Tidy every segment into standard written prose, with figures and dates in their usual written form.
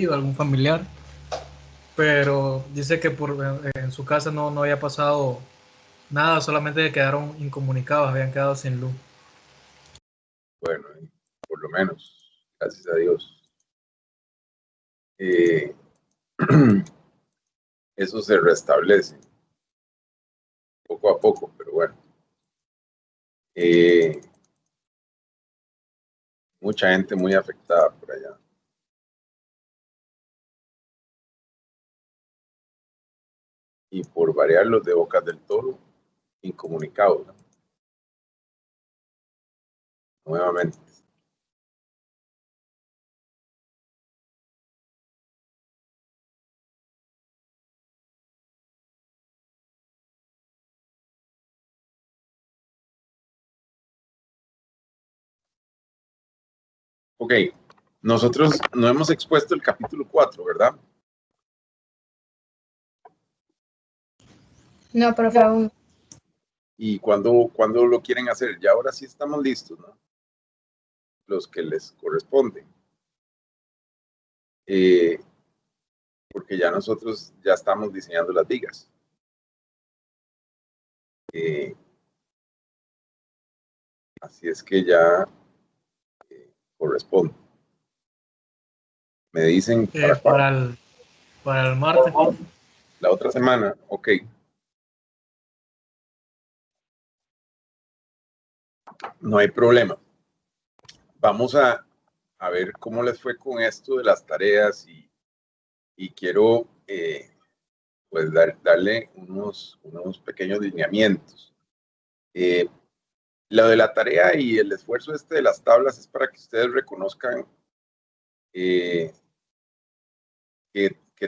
o algún familiar, pero dice que en su casa no había pasado nada, solamente quedaron incomunicados, habían quedado sin luz. Bueno, por lo menos, gracias a Dios. Eso se restablece poco a poco, pero bueno. Mucha gente muy afectada por allá. Y por variar los de Bocas del Toro, incomunicados, ¿no? Nuevamente. Ok, nosotros no hemos expuesto el capítulo 4, ¿verdad? No, profe, aún. ¿Y cuándo lo quieren hacer? Ya ahora sí estamos listos, ¿no? Los que les corresponden. Porque ya nosotros ya estamos diseñando las vigas. Así es que ya corresponde. Me dicen para el martes. La otra semana, ok. No hay problema. Vamos a ver cómo les fue con esto de las tareas y quiero pues darle unos pequeños lineamientos. Lo de la tarea y el esfuerzo de las tablas es para que ustedes reconozcan que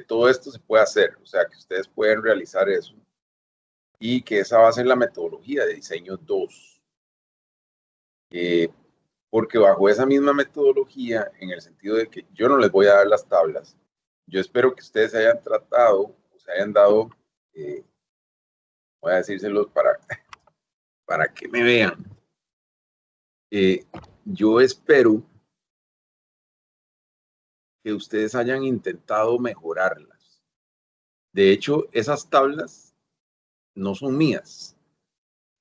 todo esto se puede hacer, o sea, que ustedes pueden realizar eso y que esa va a ser la metodología de diseño 2. Porque bajo esa misma metodología, en el sentido de que yo no les voy a dar las tablas, yo espero que ustedes se hayan tratado, o se hayan dado, voy a decírselos para que me vean. Yo espero que ustedes hayan intentado mejorarlas. De hecho, esas tablas no son mías.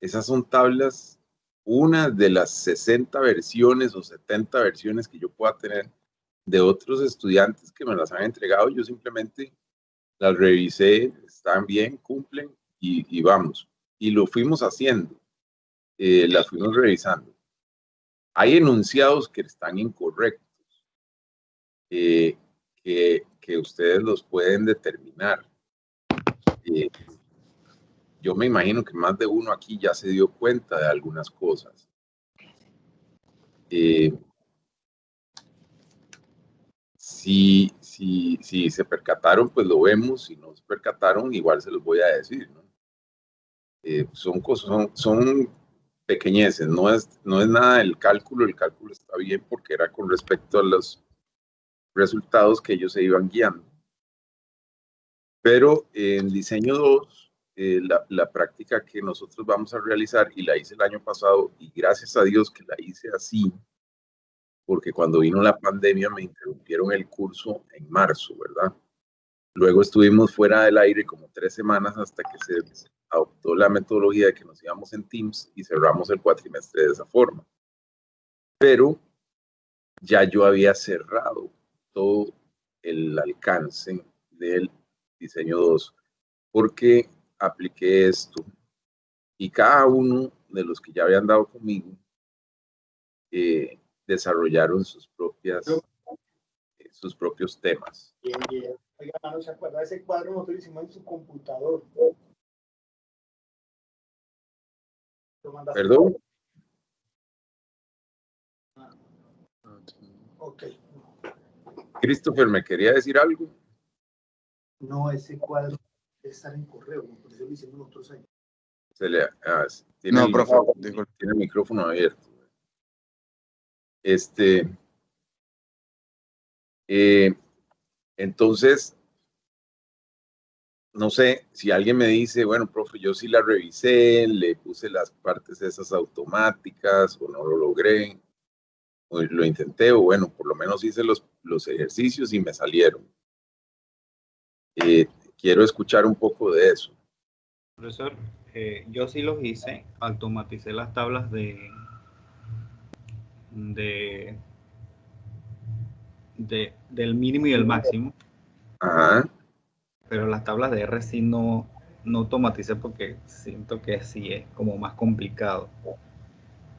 Esas son tablas, una de las 60 versiones o 70 versiones que yo pueda tener de otros estudiantes que me las han entregado. Yo simplemente las revisé, están bien, cumplen y vamos. Y lo fuimos haciendo, las fuimos revisando. Hay enunciados que están incorrectos, que ustedes los pueden determinar. Yo me imagino que más de uno aquí ya se dio cuenta de algunas cosas. Si se percataron, pues lo vemos. Si no se percataron, igual se los voy a decir, ¿no? Son cosas, son pequeñeces, no es nada del cálculo. El cálculo está bien porque era con respecto a los resultados que ellos se iban guiando. Pero en diseño 2, la práctica que nosotros vamos a realizar, y la hice el año pasado, y gracias a Dios que la hice así, porque cuando vino la pandemia me interrumpieron el curso en marzo, ¿verdad? Luego estuvimos fuera del aire como 3 semanas hasta que se adoptó la metodología de que nos íbamos en Teams y cerramos el cuatrimestre de esa forma. Pero ya yo había cerrado todo el alcance del diseño 2 porque apliqué esto y cada uno de los que ya habían dado conmigo desarrollaron sus propios temas. Oiga, mano, ¿se acuerda de ese cuadro? Nosotros lo hicimos en su computador. ¿Perdón? Ok. Christopher, ¿me quería decir algo? No, ese cuadro debe estar en correo, por eso lo hicimos nosotros ahí. Tiene el micrófono abierto. Entonces, no sé si alguien me dice, bueno, profe, yo sí la revisé, le puse las partes esas automáticas o no lo logré. lo intenté, o bueno, por lo menos hice los ejercicios y me salieron. Quiero escuchar un poco de eso. Profesor, yo sí los hice, automaticé las tablas del mínimo y el máximo. Ajá. Pero las tablas de R sí no automaticé porque siento que sí es como más complicado.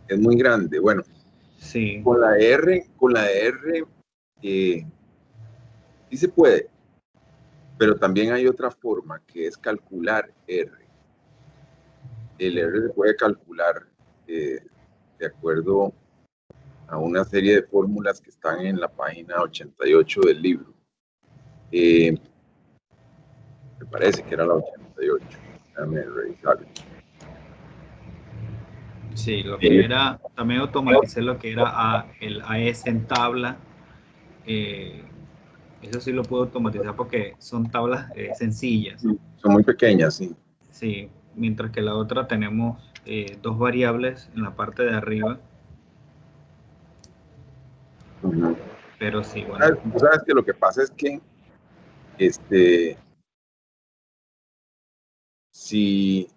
Es muy grande. Bueno, sí. Con la R, sí se puede, pero también hay otra forma que es calcular R. El R se puede calcular de acuerdo a una serie de fórmulas que están en la página 88 del libro. Me parece que era la 88. Déjame revisarlo. Sí, lo que era, también automaticé lo que era el AS en tabla. Eso sí lo puedo automatizar porque son tablas sencillas. Son muy pequeñas, sí. Sí, mientras que la otra tenemos dos variables en la parte de arriba. Pero sí, bueno. Tú sabes que lo que pasa es que si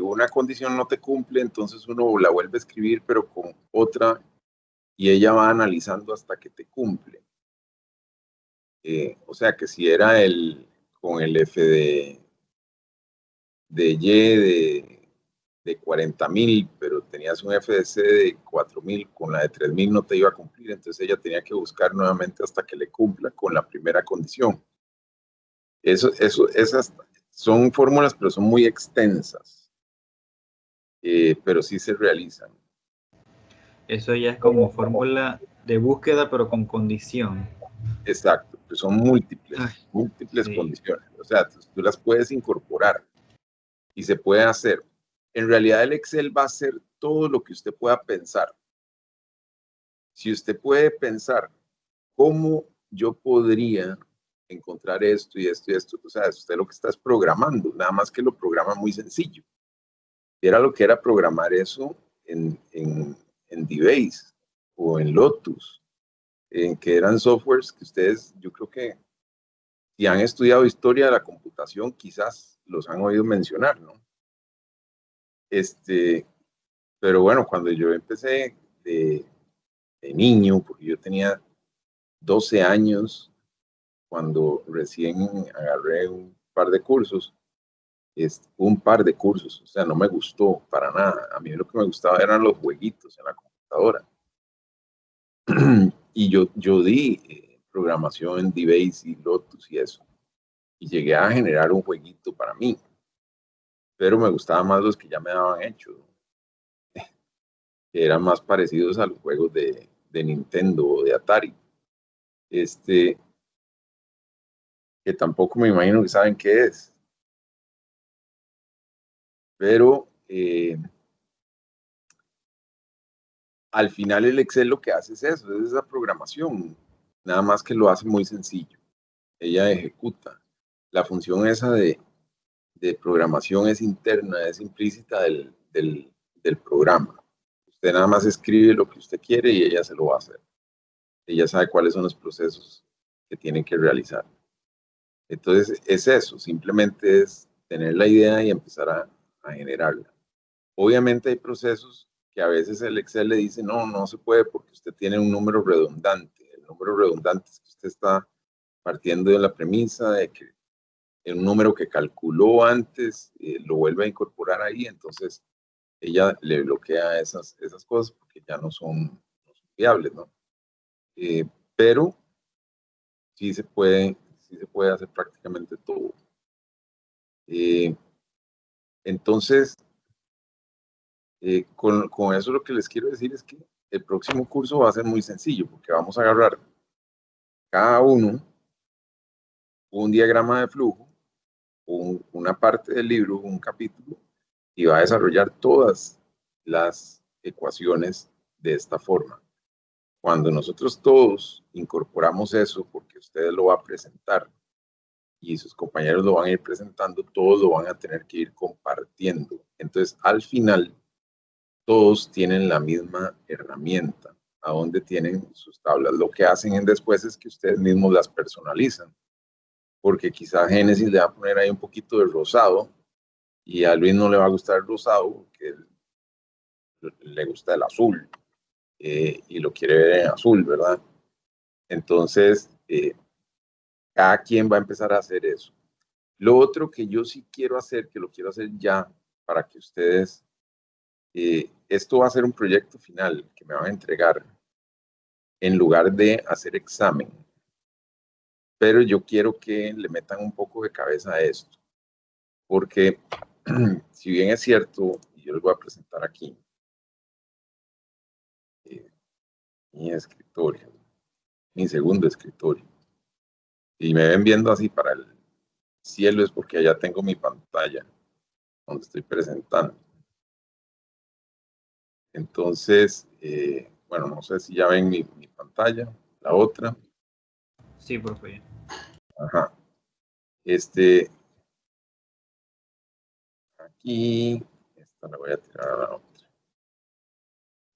una condición no te cumple, entonces uno la vuelve a escribir, pero con otra, y ella va analizando hasta que te cumple. O sea que si era con el F de Y de 40.000, pero tenías un F de C de 4.000, con la de 3.000 no te iba a cumplir, entonces ella tenía que buscar nuevamente hasta que le cumpla con la primera condición. Esas son fórmulas, pero son muy extensas, pero sí se realizan. Eso ya es como fórmula de búsqueda, pero con condición. Exacto, pues son múltiples sí. condiciones. O sea, tú las puedes incorporar y se puede hacer. En realidad el Excel va a hacer todo lo que usted pueda pensar. Si usted puede pensar cómo yo podría encontrar esto y esto y esto, o sea, usted lo que está es programando, nada más que lo programa muy sencillo. Era lo que era programar eso en DBase o en Lotus, que eran softwares que ustedes, yo creo que si han estudiado historia de la computación, quizás los han oído mencionar, ¿no? Pero bueno, cuando yo empecé de niño, porque yo tenía 12 años, cuando recién agarré un par de cursos, o sea, no me gustó para nada. A mí lo que me gustaba eran los jueguitos en la computadora. Y yo di programación en DBase y Lotus y eso. Y llegué a generar un jueguito para mí. Pero me gustaban más los que ya me daban hechos, ¿no? Que eran más parecidos a los juegos de Nintendo o de Atari. Que tampoco me imagino que saben qué es. Pero al final el Excel lo que hace es eso, es esa programación, nada más que lo hace muy sencillo. Ella ejecuta. La función esa de programación es interna, es implícita del programa. Usted nada más escribe lo que usted quiere y ella se lo va a hacer. Ella sabe cuáles son los procesos que tienen que realizar. Entonces es eso, simplemente es tener la idea y empezar a generarla. Obviamente hay procesos que a veces el Excel le dice, no se puede porque usted tiene un número redundante. El número redundante es que usted está partiendo de la premisa de que un número que calculó antes lo vuelve a incorporar ahí, entonces ella le bloquea esas cosas porque ya no son viables, ¿no? Pero sí se puede hacer prácticamente todo. Entonces, con eso lo que les quiero decir es que el próximo curso va a ser muy sencillo porque vamos a agarrar cada uno un diagrama de flujo, una parte del libro, un capítulo, y va a desarrollar todas las ecuaciones de esta forma. Cuando nosotros todos incorporamos eso, porque usted lo va a presentar y sus compañeros lo van a ir presentando, todos lo van a tener que ir compartiendo. Entonces, al final, todos tienen la misma herramienta, a donde tienen sus tablas. Lo que hacen en después es que ustedes mismos las personalizan, porque quizá Génesis le va a poner ahí un poquito de rosado y a Luis no le va a gustar el rosado porque le gusta el azul y lo quiere ver en azul, ¿verdad? Entonces, cada quien va a empezar a hacer eso. Lo otro que yo sí quiero hacer, que lo quiero hacer ya, para que ustedes, esto va a ser un proyecto final que me van a entregar en lugar de hacer examen. Pero yo quiero que le metan un poco de cabeza a esto, porque si bien es cierto, y yo les voy a presentar aquí, mi escritorio, mi segundo escritorio, y me ven viendo así para el cielo es porque allá tengo mi pantalla donde estoy presentando. Entonces, bueno, no sé si ya ven mi pantalla, la otra. Sí, profe. Ajá. Aquí, esta la voy a tirar a la otra.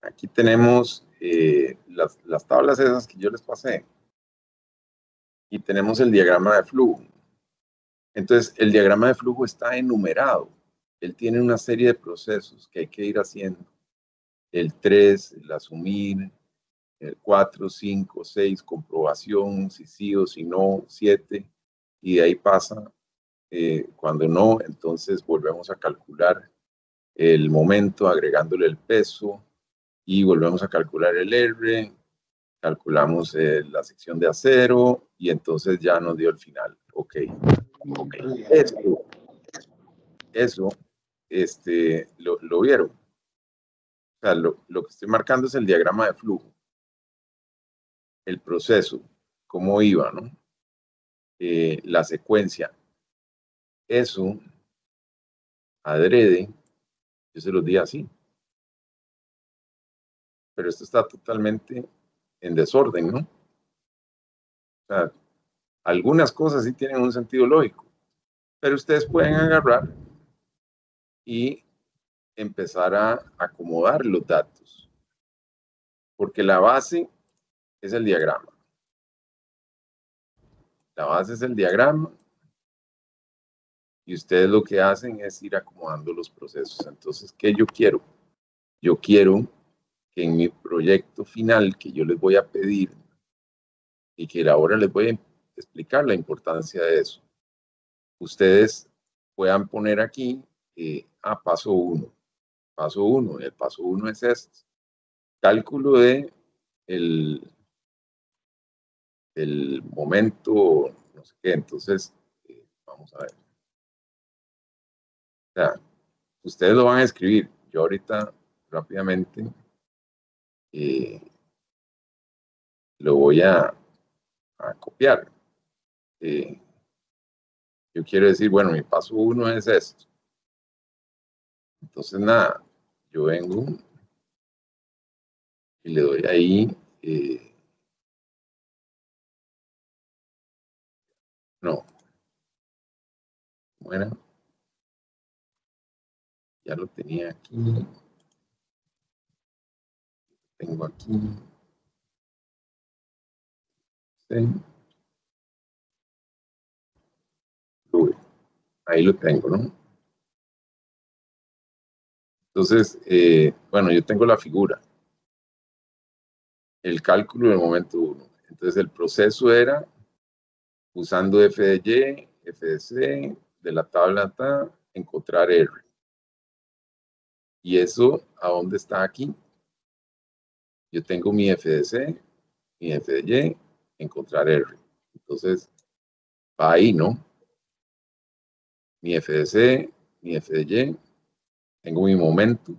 Aquí tenemos las tablas esas que yo les pasé. Y tenemos el diagrama de flujo. Entonces, el diagrama de flujo está enumerado. Él tiene una serie de procesos que hay que ir haciendo. El 3, el asumir, el 4, 5, 6, comprobación, si sí o si no, 7, y de ahí pasa, cuando no, entonces volvemos a calcular el momento agregándole el peso y volvemos a calcular el R, calculamos la sección de acero y entonces ya nos dio el final. Ok. Eso lo vieron. O sea, lo que estoy marcando es el diagrama de flujo, el proceso, cómo iba, ¿no? La secuencia. Eso, adrede, yo se los di así. Pero esto está totalmente en desorden, ¿no? O sea, algunas cosas sí tienen un sentido lógico, pero ustedes pueden agarrar y empezar a acomodar los datos, porque la base es el diagrama. La base es el diagrama y ustedes lo que hacen es ir acomodando los procesos. Entonces, ¿qué yo quiero? Yo quiero que en mi proyecto final que yo les voy a pedir y que ahora les voy a explicar la importancia de eso, ustedes puedan poner aquí paso 1. Paso 1, el paso 1 es este. Cálculo de el momento, no sé qué. Entonces, vamos a ver. O sea, ustedes lo van a escribir. Yo ahorita rápidamente lo voy a copiar. Yo quiero decir, bueno, mi paso 1 es esto. Entonces, nada, yo vengo y le doy ahí, no, bueno, ya lo tenía aquí, tengo aquí, sí. Ahí lo tengo, ¿no? Entonces, bueno, yo tengo la figura, el cálculo del momento 1. Entonces, el proceso era usando f de y, f de c, de la tabla ta, encontrar r. ¿Y eso a dónde está aquí? Yo tengo mi f de c, mi f de y, encontrar r. Entonces, va ahí, ¿no? Mi f de c, mi f de y, tengo mi momento,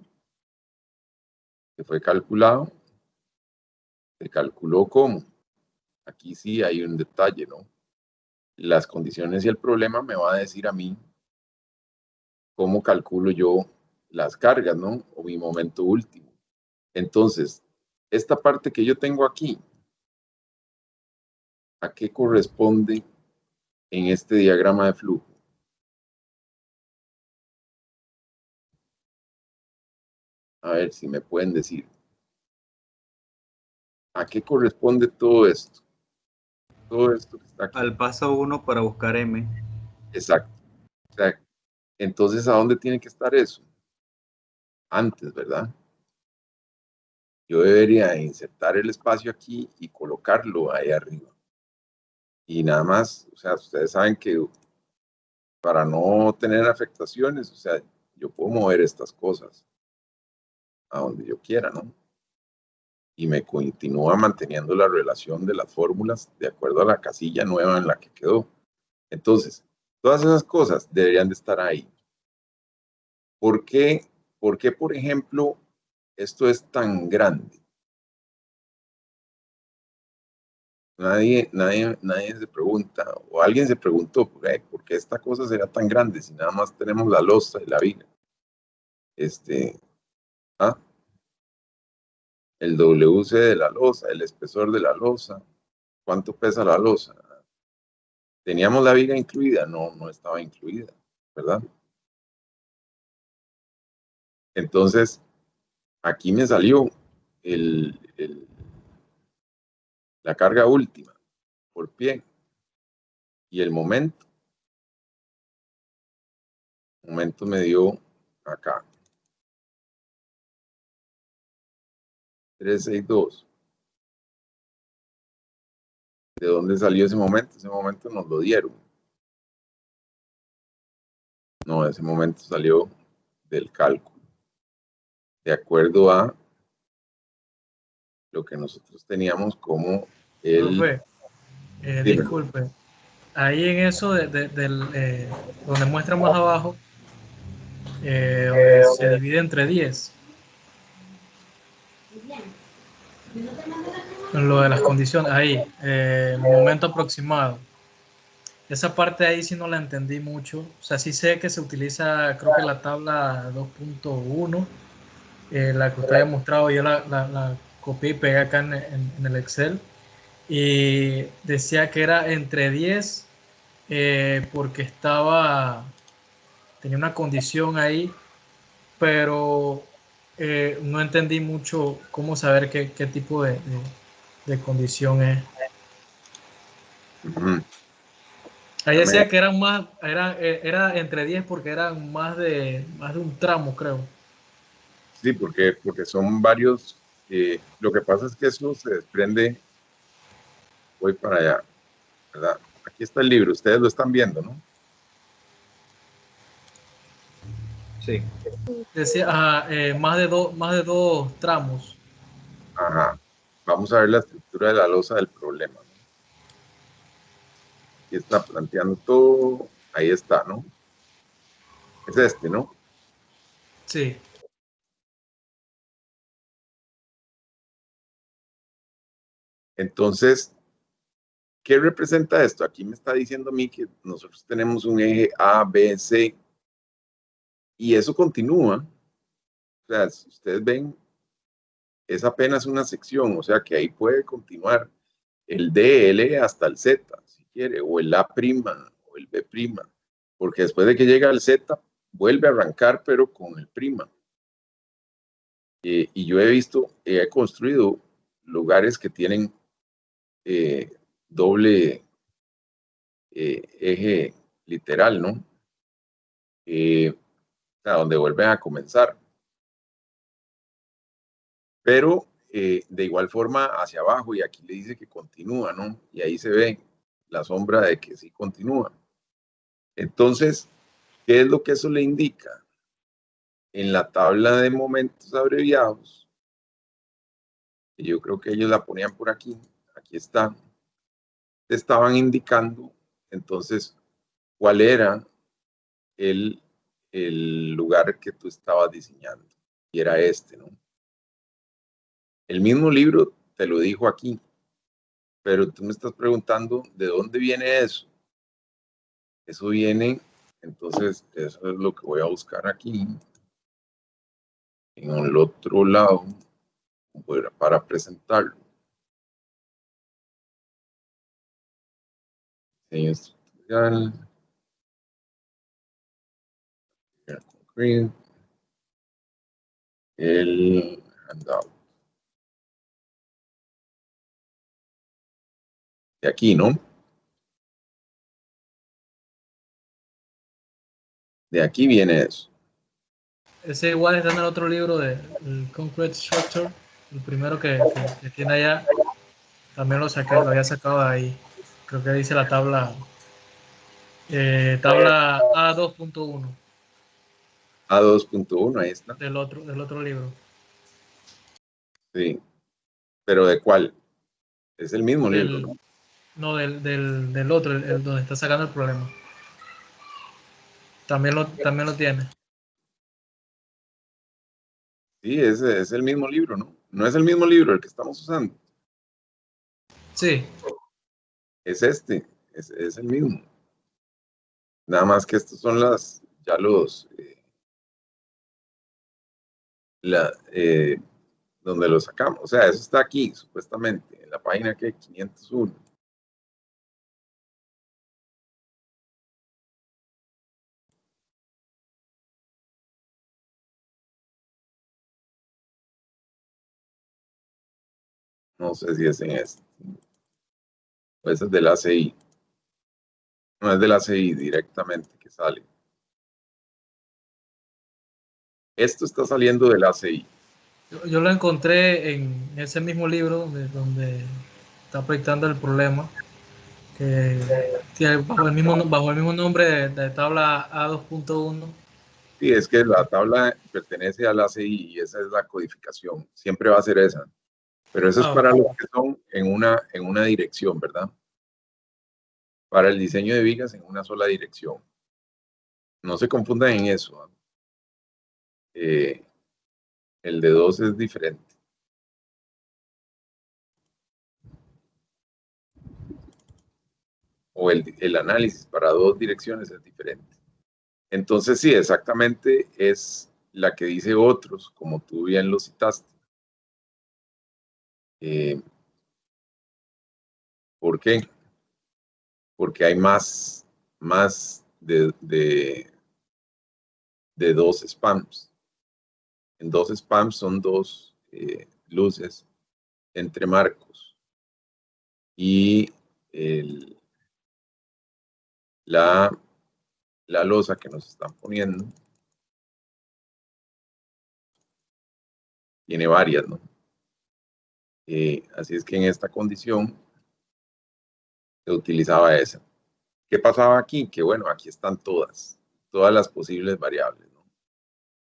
que fue calculado. Se calculó cómo. Aquí sí hay un detalle, ¿no? Las condiciones y el problema me va a decir a mí cómo calculo yo las cargas, ¿no? O mi momento último. Entonces, esta parte que yo tengo aquí, ¿a qué corresponde en este diagrama de flujo? A ver si me pueden decir. ¿A qué corresponde todo esto? Todo esto que está aquí. Al paso 1 para buscar M. Exacto. O sea, entonces, ¿a dónde tiene que estar eso? Antes, ¿verdad? Yo debería insertar el espacio aquí y colocarlo ahí arriba. Y nada más, o sea, ustedes saben que para no tener afectaciones, o sea, yo puedo mover estas cosas a donde yo quiera, ¿no? Y me continúa manteniendo la relación de las fórmulas de acuerdo a la casilla nueva en la que quedó. Entonces, todas esas cosas deberían de estar ahí. ¿Por qué, por ejemplo, esto es tan grande? Nadie se pregunta, o alguien se preguntó, ¿por qué esta cosa será tan grande si nada más tenemos la losa y la viga? ¿Ah? El WC de la losa, el espesor de la losa, ¿cuánto pesa la losa? ¿Teníamos la viga incluida? No, no estaba incluida, ¿verdad? Entonces, aquí me salió la carga última por pie y el momento me dio acá, 362. ¿De dónde salió ese momento? Ese momento nos lo dieron. No, ese momento salió del cálculo, de acuerdo a lo que nosotros teníamos como Profe, Dime. disculpe, ahí en eso donde muestra más abajo, donde se divide entre 10, en lo de las condiciones, ahí, el momento aproximado. Esa parte ahí sí no la entendí mucho. O sea, sí sé que se utiliza, creo que la tabla 2.1, la que usted había mostrado, yo la copié y pegué acá en el Excel. Y decía que era entre 10 porque tenía una condición ahí, pero no entendí mucho cómo saber qué tipo de condición es. Ahí decía que eran más, era entre 10 porque eran más de un tramo, creo. Sí, porque son varios. Lo que pasa es que eso se desprende. Voy para allá, ¿verdad? Aquí está el libro, ustedes lo están viendo, ¿no? Sí. Decía más de dos tramos. Ajá. Vamos a ver la estructura de la losa del problema, ¿no? Aquí está planteando todo. Ahí está, ¿no? Es este, ¿no? Sí, Entonces, ¿qué representa esto? Aquí me está diciendo a mí que nosotros tenemos un eje A, B, C, y eso continúa. O sea, si ustedes ven, es apenas una sección, o sea que ahí puede continuar el D, L hasta el Z, si quiere, o el A' o el B', porque después de que llega al Z, vuelve a arrancar, pero con el prima. Y yo he construido lugares que tienen doble eje literal, ¿no? O sea, donde vuelven a comenzar. Pero de igual forma hacia abajo, y aquí le dice que continúa, ¿no? Y ahí se ve la sombra de que sí continúa. Entonces, ¿qué es lo que eso le indica? En la tabla de momentos abreviados, que yo creo que ellos la ponían por aquí está, te estaban indicando entonces cuál era el, el lugar que tú estabas diseñando. Y era este, ¿no? El mismo libro te lo dijo aquí, pero tú me estás preguntando de dónde viene eso. Eso viene, entonces, eso es lo que voy a buscar aquí, en el otro lado, para presentarlo. Diseño estructural, concrete, el handout. De aquí, ¿no? De aquí viene eso. Ese igual está en el otro libro de el Concrete Structure, el primero que tiene allá. También lo saqué, lo había sacado de ahí. Creo que dice la tabla tabla A2.1 A2.1, ahí está. del otro libro. Sí. ¿Pero de cuál? Es el mismo libro, ¿no? No, del otro, el donde está sacando el problema. También lo tiene. Sí, es el mismo libro, ¿no? No es el mismo libro el que estamos usando. Sí. Es este, es el mismo. Nada más que estos son ya los, donde lo sacamos. O sea, eso está aquí, supuestamente, en la página que 501. No sé si es en este. O ese es del ACI. No es del ACI directamente que sale. Esto está saliendo del ACI. Yo lo encontré en ese mismo libro donde está proyectando el problema, que tiene bajo el mismo nombre de tabla A2.1. Sí, es que la tabla pertenece al ACI y esa es la codificación. Siempre va a ser esa. Pero eso es para los que son en una dirección, ¿verdad? Para el diseño de vigas en una sola dirección. No se confundan en eso. El de 2 es diferente. O el análisis para 2 direcciones es diferente. Entonces, sí, exactamente es la que dice otros, como tú bien lo citaste. ¿Por qué? Porque hay más de 2 spams. En 2 spams son 2 luces entre marcos. Y la losa que nos están poniendo tiene varias, ¿no? Así es que en esta condición se utilizaba esa. ¿Qué pasaba aquí? Que bueno, aquí están todas las posibles variables, ¿no?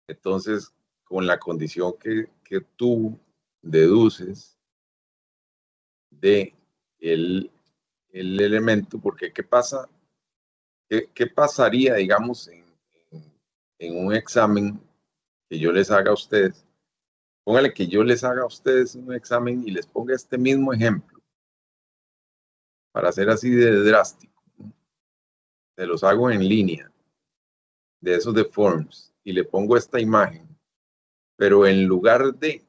Entonces, con la condición que tú deduces de el elemento, porque ¿qué pasa? ¿Qué pasaría, digamos, en un examen que yo les haga a ustedes? Póngale que yo les haga a ustedes un examen y les ponga este mismo ejemplo, para ser así de drástico, ¿no? Se los hago en línea, de esos de Forms, y le pongo esta imagen, pero en lugar de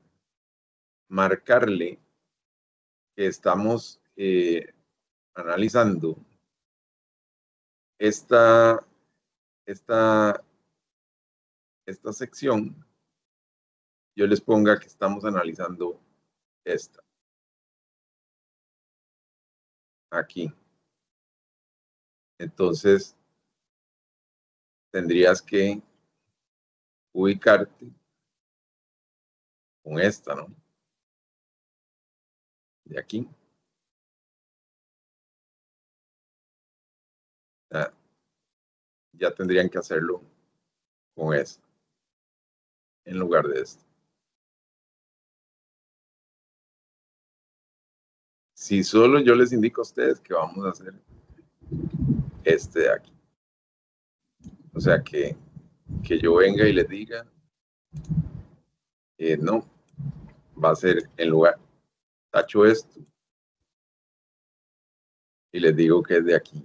marcarle que estamos analizando esta sección, yo les ponga que estamos analizando esta. Aquí. Entonces, tendrías que ubicarte con esta, ¿no? De aquí. Ya tendrían que hacerlo con esta, en lugar de esto. Si solo yo les indico a ustedes que vamos a hacer este de aquí. O sea, que yo venga y les diga, no, va a ser en lugar, tacho esto, y les digo que es de aquí.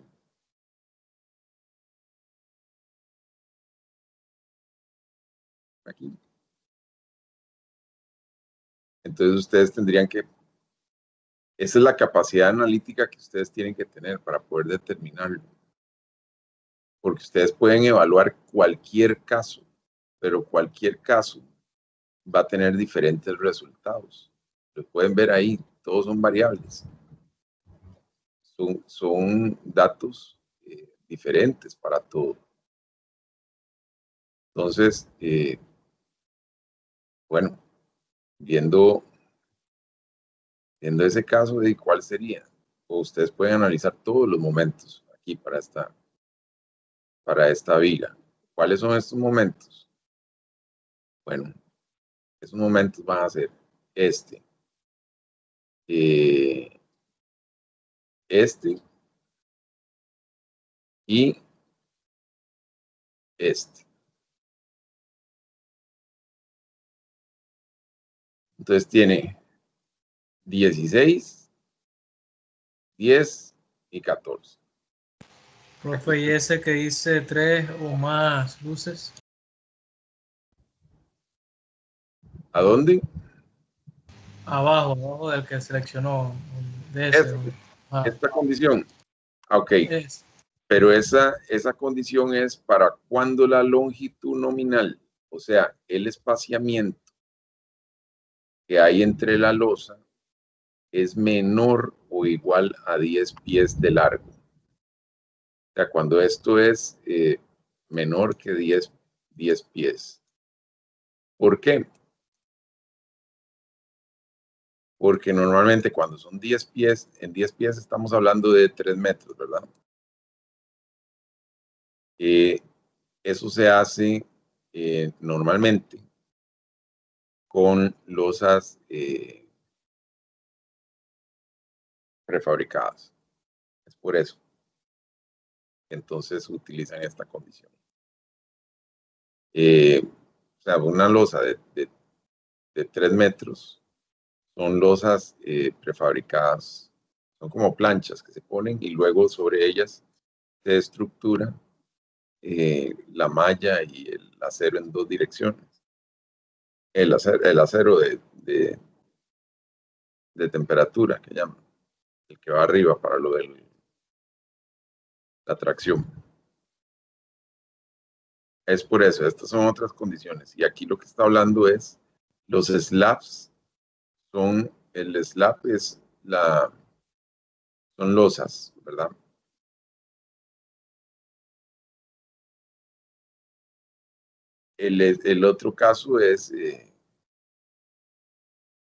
Aquí. Entonces ustedes tendrían que, esa es la capacidad analítica que ustedes tienen que tener para poder determinarlo. Porque ustedes pueden evaluar cualquier caso, pero cualquier caso va a tener diferentes resultados. Lo pueden ver ahí, todos son variables. Son datos diferentes para todo. Entonces, bueno, viendo ese caso, ¿de cuál sería? O ustedes pueden analizar todos los momentos aquí para esta viga. ¿Cuáles son estos momentos? Bueno, esos momentos van a ser este y este. Entonces tiene 16, 10 y 14. Profe, ¿y ese que dice 3 o más luces? ¿A dónde? Abajo del que seleccionó. De ese. Esta condición. Ok. Es. Pero esa condición es para cuando la longitud nominal, o sea, el espaciamiento que hay entre la losa es menor o igual a 10 pies de largo. O sea, cuando esto es menor que 10 pies. ¿Por qué? Porque normalmente cuando son 10 pies, en 10 pies estamos hablando de 3 metros, ¿verdad? Eso se hace normalmente con losas prefabricadas. Es por eso. Entonces utilizan esta condición. O sea, una losa de 3 metros son losas prefabricadas. Son como planchas que se ponen y luego sobre ellas se estructura la malla y el acero en 2 direcciones. El acero de temperatura, que llaman. El que va arriba para lo de la tracción. Es por eso, estas son otras condiciones. Y aquí lo que está hablando es los slabs. El slab son losas, ¿verdad? El otro caso es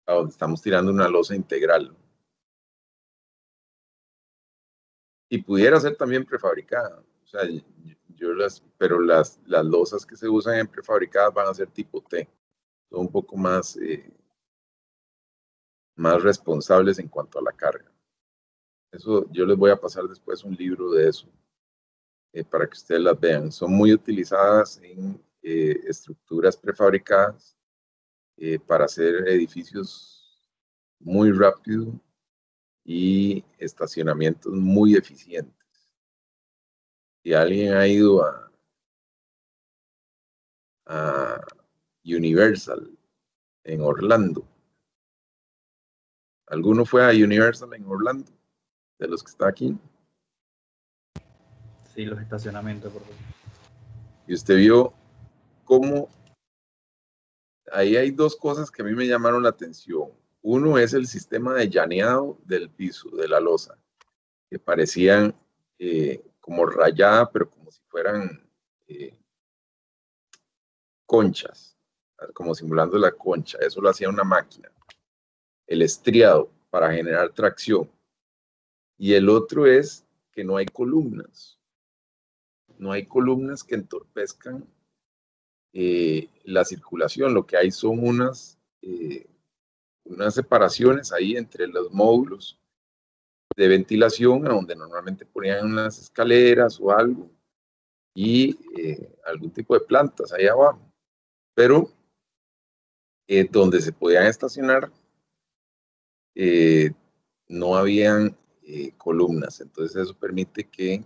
donde estamos tirando una losa integral. Y pudiera ser también prefabricada. O sea, pero las losas que se usan en prefabricadas van a ser tipo T. Son un poco más responsables en cuanto a la carga. Eso yo les voy a pasar después un libro de eso para que ustedes las vean. Son muy utilizadas en estructuras prefabricadas para hacer edificios muy rápido y estacionamientos muy eficientes. Si alguien ha ido a Universal en Orlando, ¿alguno fue a Universal en Orlando de los que está aquí? Sí, los estacionamientos, por favor. Y usted vio cómo ahí hay 2 cosas que a mí me llamaron la atención. Uno es el sistema de llaneado del piso, de la losa, que parecían como rayada, pero como si fueran conchas, como simulando la concha. Eso lo hacía una máquina. El estriado para generar tracción. Y el otro es que no hay columnas. No hay columnas que entorpezcan la circulación. Lo que hay son unas separaciones ahí entre los módulos de ventilación, a donde normalmente ponían unas escaleras o algo, y algún tipo de plantas ahí abajo. Pero donde se podían estacionar, no habían columnas. Entonces eso permite que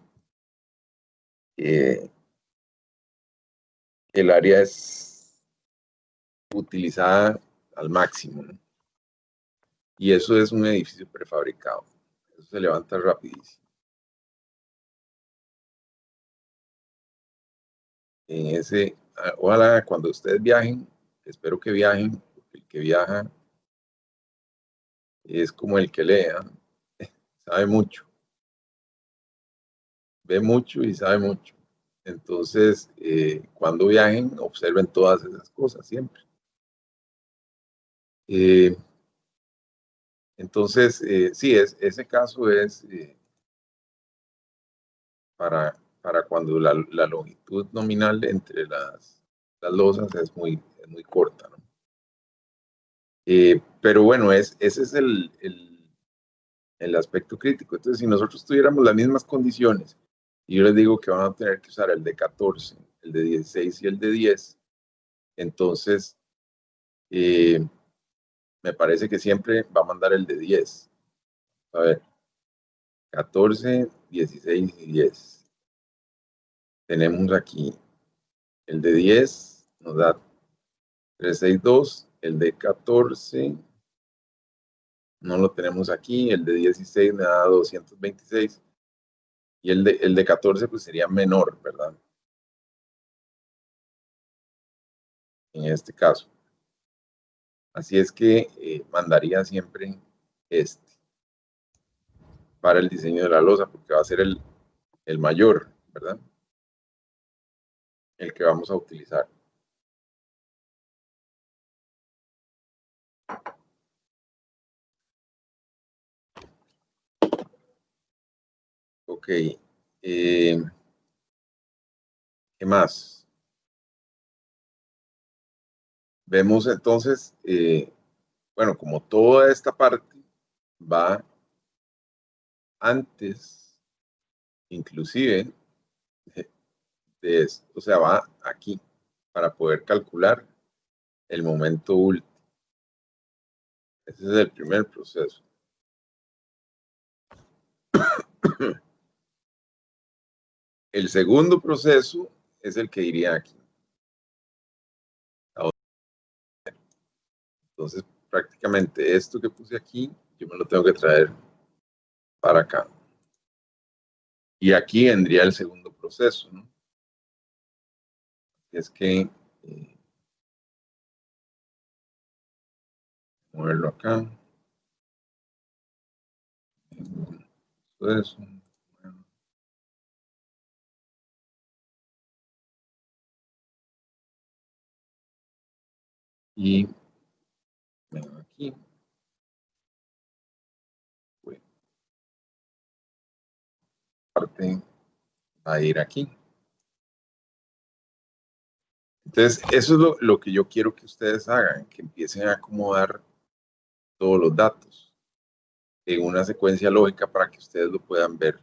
el área es utilizada al máximo, ¿no? Y eso es un edificio prefabricado. Eso se levanta rapidísimo. Ojalá cuando ustedes viajen, espero que viajen, porque el que viaja es como el que lea, sabe mucho, ve mucho y sabe mucho. Entonces, cuando viajen, observen todas esas cosas siempre. Entonces, sí, ese caso es para cuando la longitud nominal entre las losas es muy corta, ¿no? Pero bueno, ese es el aspecto crítico. Entonces, si nosotros tuviéramos las mismas condiciones, y yo les digo que van a tener que usar el de 14, el de 16 y el de 10, entonces me parece que siempre va a mandar el de 10. A ver, 14, 16 y 10. Tenemos aquí el de 10, nos da 362, el de 14 no lo tenemos aquí, el de 16 me da 226 y el de 14 pues sería menor, ¿verdad? En este caso. Así es que mandaría siempre este para el diseño de la losa, porque va a ser el mayor, ¿verdad? El que vamos a utilizar. Ok. ¿Qué más? Vemos entonces, bueno, como toda esta parte va antes, inclusive, de esto, o sea, va aquí para poder calcular el momento último. Ese es el primer proceso. El segundo proceso es el que iría aquí. Entonces, prácticamente esto que puse aquí, yo me lo tengo que traer para acá. Y aquí vendría el segundo proceso, ¿no? Es que moverlo acá. Eso. Y vengo aquí. Bueno, parte va a ir aquí. Entonces, eso es lo que yo quiero que ustedes hagan, que empiecen a acomodar todos los datos en una secuencia lógica para que ustedes lo puedan ver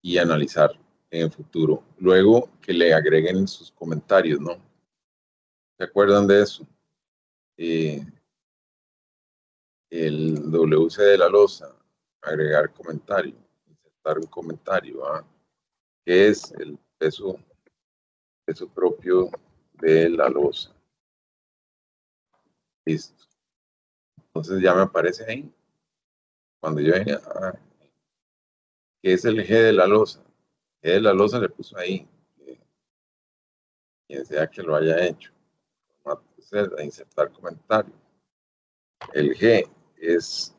y analizar en el futuro. Luego que le agreguen sus comentarios, ¿no? ¿Se acuerdan de eso? El WC de la losa, agregar comentario, insertar un comentario, ¿ah? ¿Qué es el peso propio de la losa? Listo. Entonces ya me aparece ahí. Cuando yo venga, ¿qué es el G de la losa? G de la losa le puso ahí. Quien sea que lo haya hecho. A insertar comentario. El G es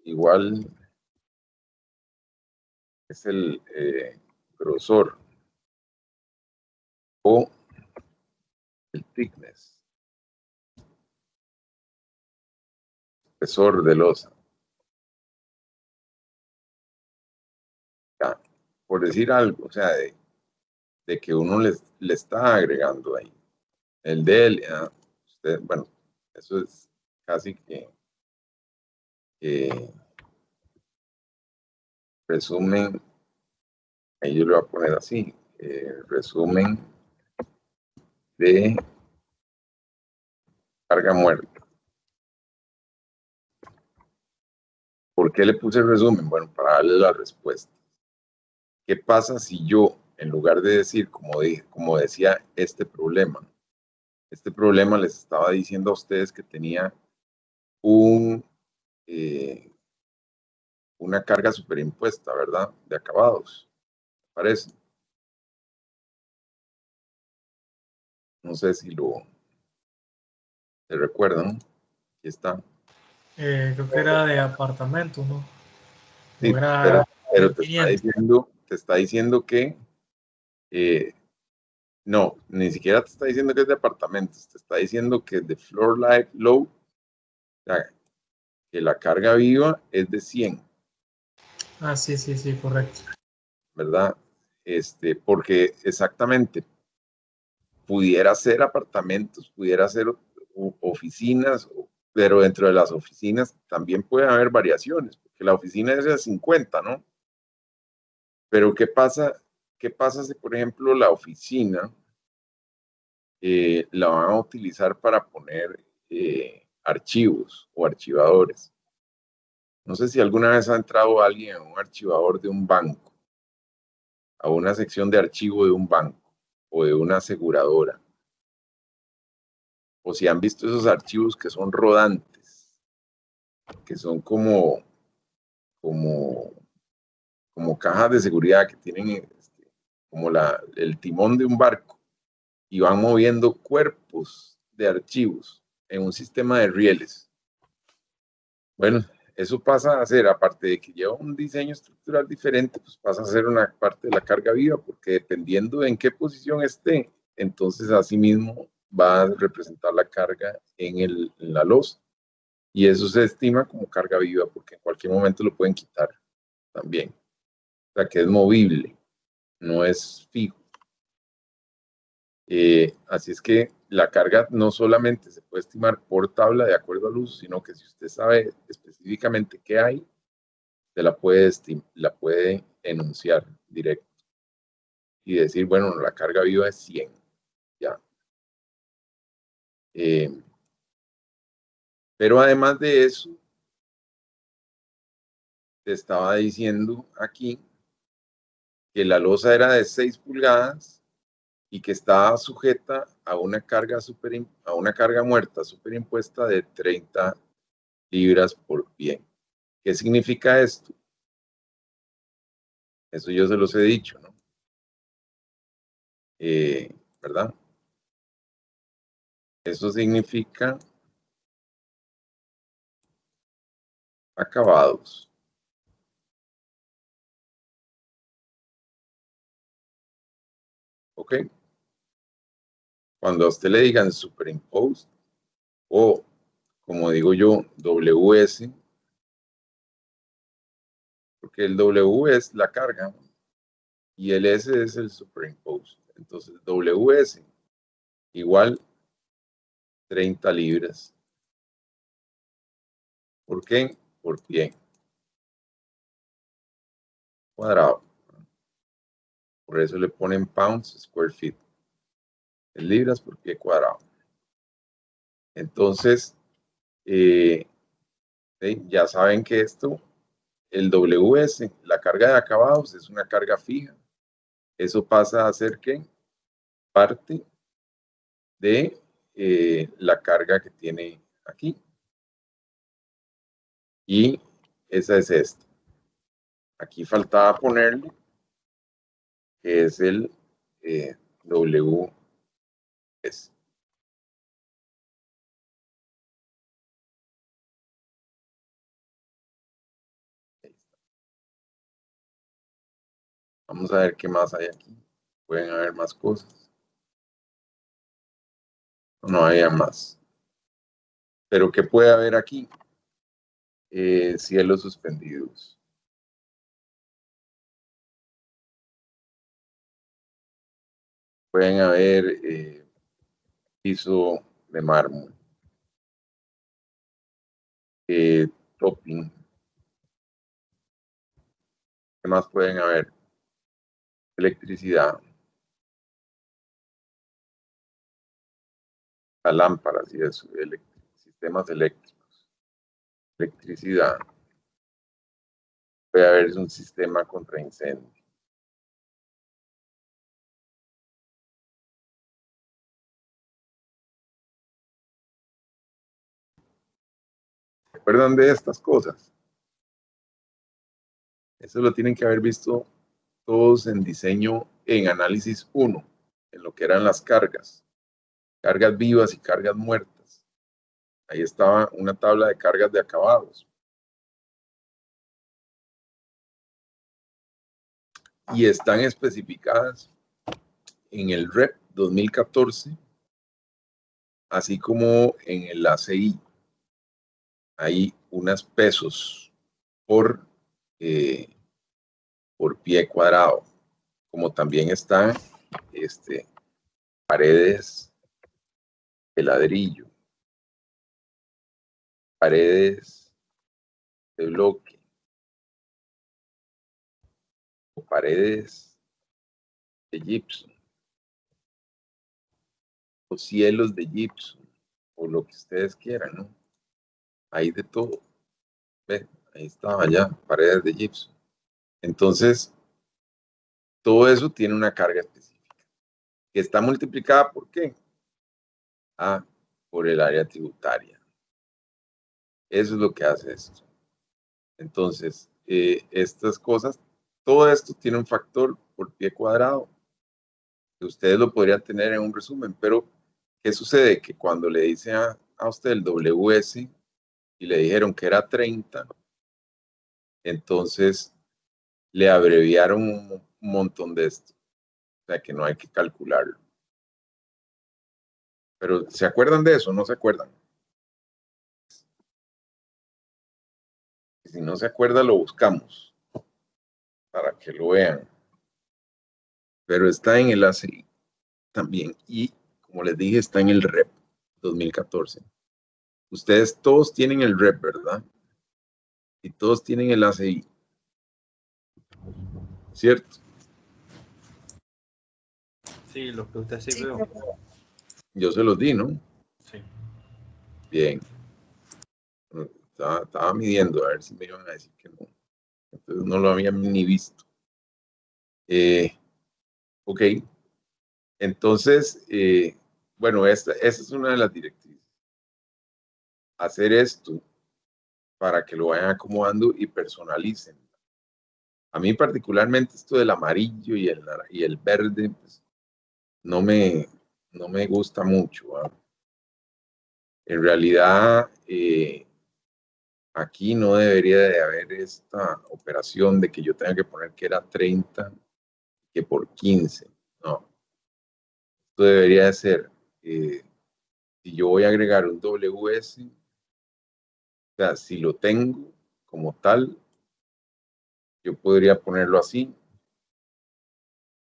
igual, es el grosor o el thickness, espesor de losa. Ya, por decir algo, o sea, de que uno le está agregando ahí. El DL, usted, bueno, eso es casi que resumen, ahí yo lo voy a poner así, resumen de carga muerta. ¿Por qué le puse el resumen? Bueno, para darle la respuesta. ¿Qué pasa si yo, en lugar de decir, como decía, este problema les estaba diciendo a ustedes que tenía una carga superimpuesta, ¿verdad? De acabados, parece. No sé si se recuerdan. Aquí está. Creo que era de apartamento, ¿no? Sí, O era pero te 1500. está diciendo que no, ni siquiera te está diciendo que es de apartamentos, te está diciendo que de floor life low, o sea, que la carga viva es de 100, Ah, sí, sí, sí, correcto. ¿verdad? Porque exactamente, pudiera ser apartamentos, pudiera ser oficinas, pero dentro de las oficinas también puede haber variaciones, porque la oficina es de 50, ¿no? Pero ¿qué pasa si, por ejemplo, la oficina la van a utilizar para poner archivos o archivadores? No sé si alguna vez ha entrado alguien a un archivador de un banco, a una sección de archivo de un banco o de una aseguradora, o si han visto esos archivos que son rodantes, que son como, como cajas de seguridad que tienen como el timón de un barco y van moviendo cuerpos de archivos en un sistema de rieles. Bueno, eso pasa a ser, aparte de que lleva un diseño estructural diferente, pues pasa a ser una parte de la carga viva, porque dependiendo de en qué posición esté, entonces asimismo va a representar la carga en la losa. Y eso se estima como carga viva, porque en cualquier momento lo pueden quitar también. O sea, que es movible, no es fijo. Así es que la carga no solamente se puede estimar por tabla de acuerdo al uso, sino que si usted sabe específicamente qué hay, se la puede enunciar directo y decir, bueno, la carga viva es 100, ya. Pero además de eso, te estaba diciendo aquí que la losa era de 6 pulgadas y que estaba sujeta a una carga, a una carga muerta superimpuesta de 30 libras por pie. ¿Qué significa esto? Eso yo se los he dicho, ¿no? ¿Verdad? Eso significa acabados. ¿Ok? Cuando a usted le digan superimposed o, como digo yo, WS, porque el W es la carga y el S es el superimposed. Entonces, WS igual 30 libras. ¿Por qué? Por pie cuadrado. Por eso le ponen pounds square feet. En libras por pie cuadrado. Entonces, ya saben que esto, el WS, la carga de acabados, es una carga fija. Eso pasa a ser que parte de la carga que tiene aquí. Y esa es esta. Aquí faltaba ponerle que es el WS. Vamos a ver qué más hay aquí. Pueden haber más cosas. No había más. Pero ¿qué puede haber aquí? Cielos suspendidos. Pueden haber piso de mármol. Topping. ¿Qué más pueden haber? Electricidad. Lámparas y eso. Sistemas eléctricos. Electricidad. Puede haber un sistema contra incendio. ¿Se acuerdan de estas cosas? Eso lo tienen que haber visto todos en diseño en análisis 1, en lo que eran las cargas. cargas vivas y cargas muertas. Ahí estaba una tabla de cargas de acabados. Y están especificadas en el REP 2014, así como en el ACI. Hay unos pesos por pie cuadrado, como también están paredes de ladrillo, paredes de bloque, o paredes de gypsum, o cielos de gypsum, o lo que ustedes quieran, ¿no? Hay de todo. ¿Ven? Ahí estaba ya, paredes de gypsum. Entonces, todo eso tiene una carga específica, que está multiplicada ¿por qué? Por el área tributaria. Eso es lo que hace esto. Entonces, estas cosas, todo esto tiene un factor por pie cuadrado, que ustedes lo podrían tener en un resumen, pero ¿qué sucede? Que cuando le dice a usted el WS y le dijeron que era 30, entonces le abreviaron un montón de esto. O sea que no hay que calcularlo. Pero ¿se acuerdan de eso? ¿No se acuerdan? Si no se acuerda, lo buscamos para que lo vean. Pero está en el ACI también. Y como les dije, está en el REP 2014. Ustedes todos tienen el REP, ¿verdad? Y todos tienen el ACI. ¿Cierto? Sí, lo que usted sí veo. Yo se los di, ¿no? Sí. Bien. Estaba midiendo a ver si me iban a decir que no. Entonces no lo habían ni visto. Ok. Entonces, bueno, esta es una de las directrices. Hacer esto para que lo vayan acomodando y personalicen. A mí particularmente esto del amarillo y el verde, pues, no me gusta mucho. ¿Va? En realidad, aquí no debería de haber esta operación de que yo tenga que poner que era 30, que por 15. No. Esto debería de ser, si yo voy a agregar un WS, o sea, si lo tengo como tal, yo podría ponerlo así.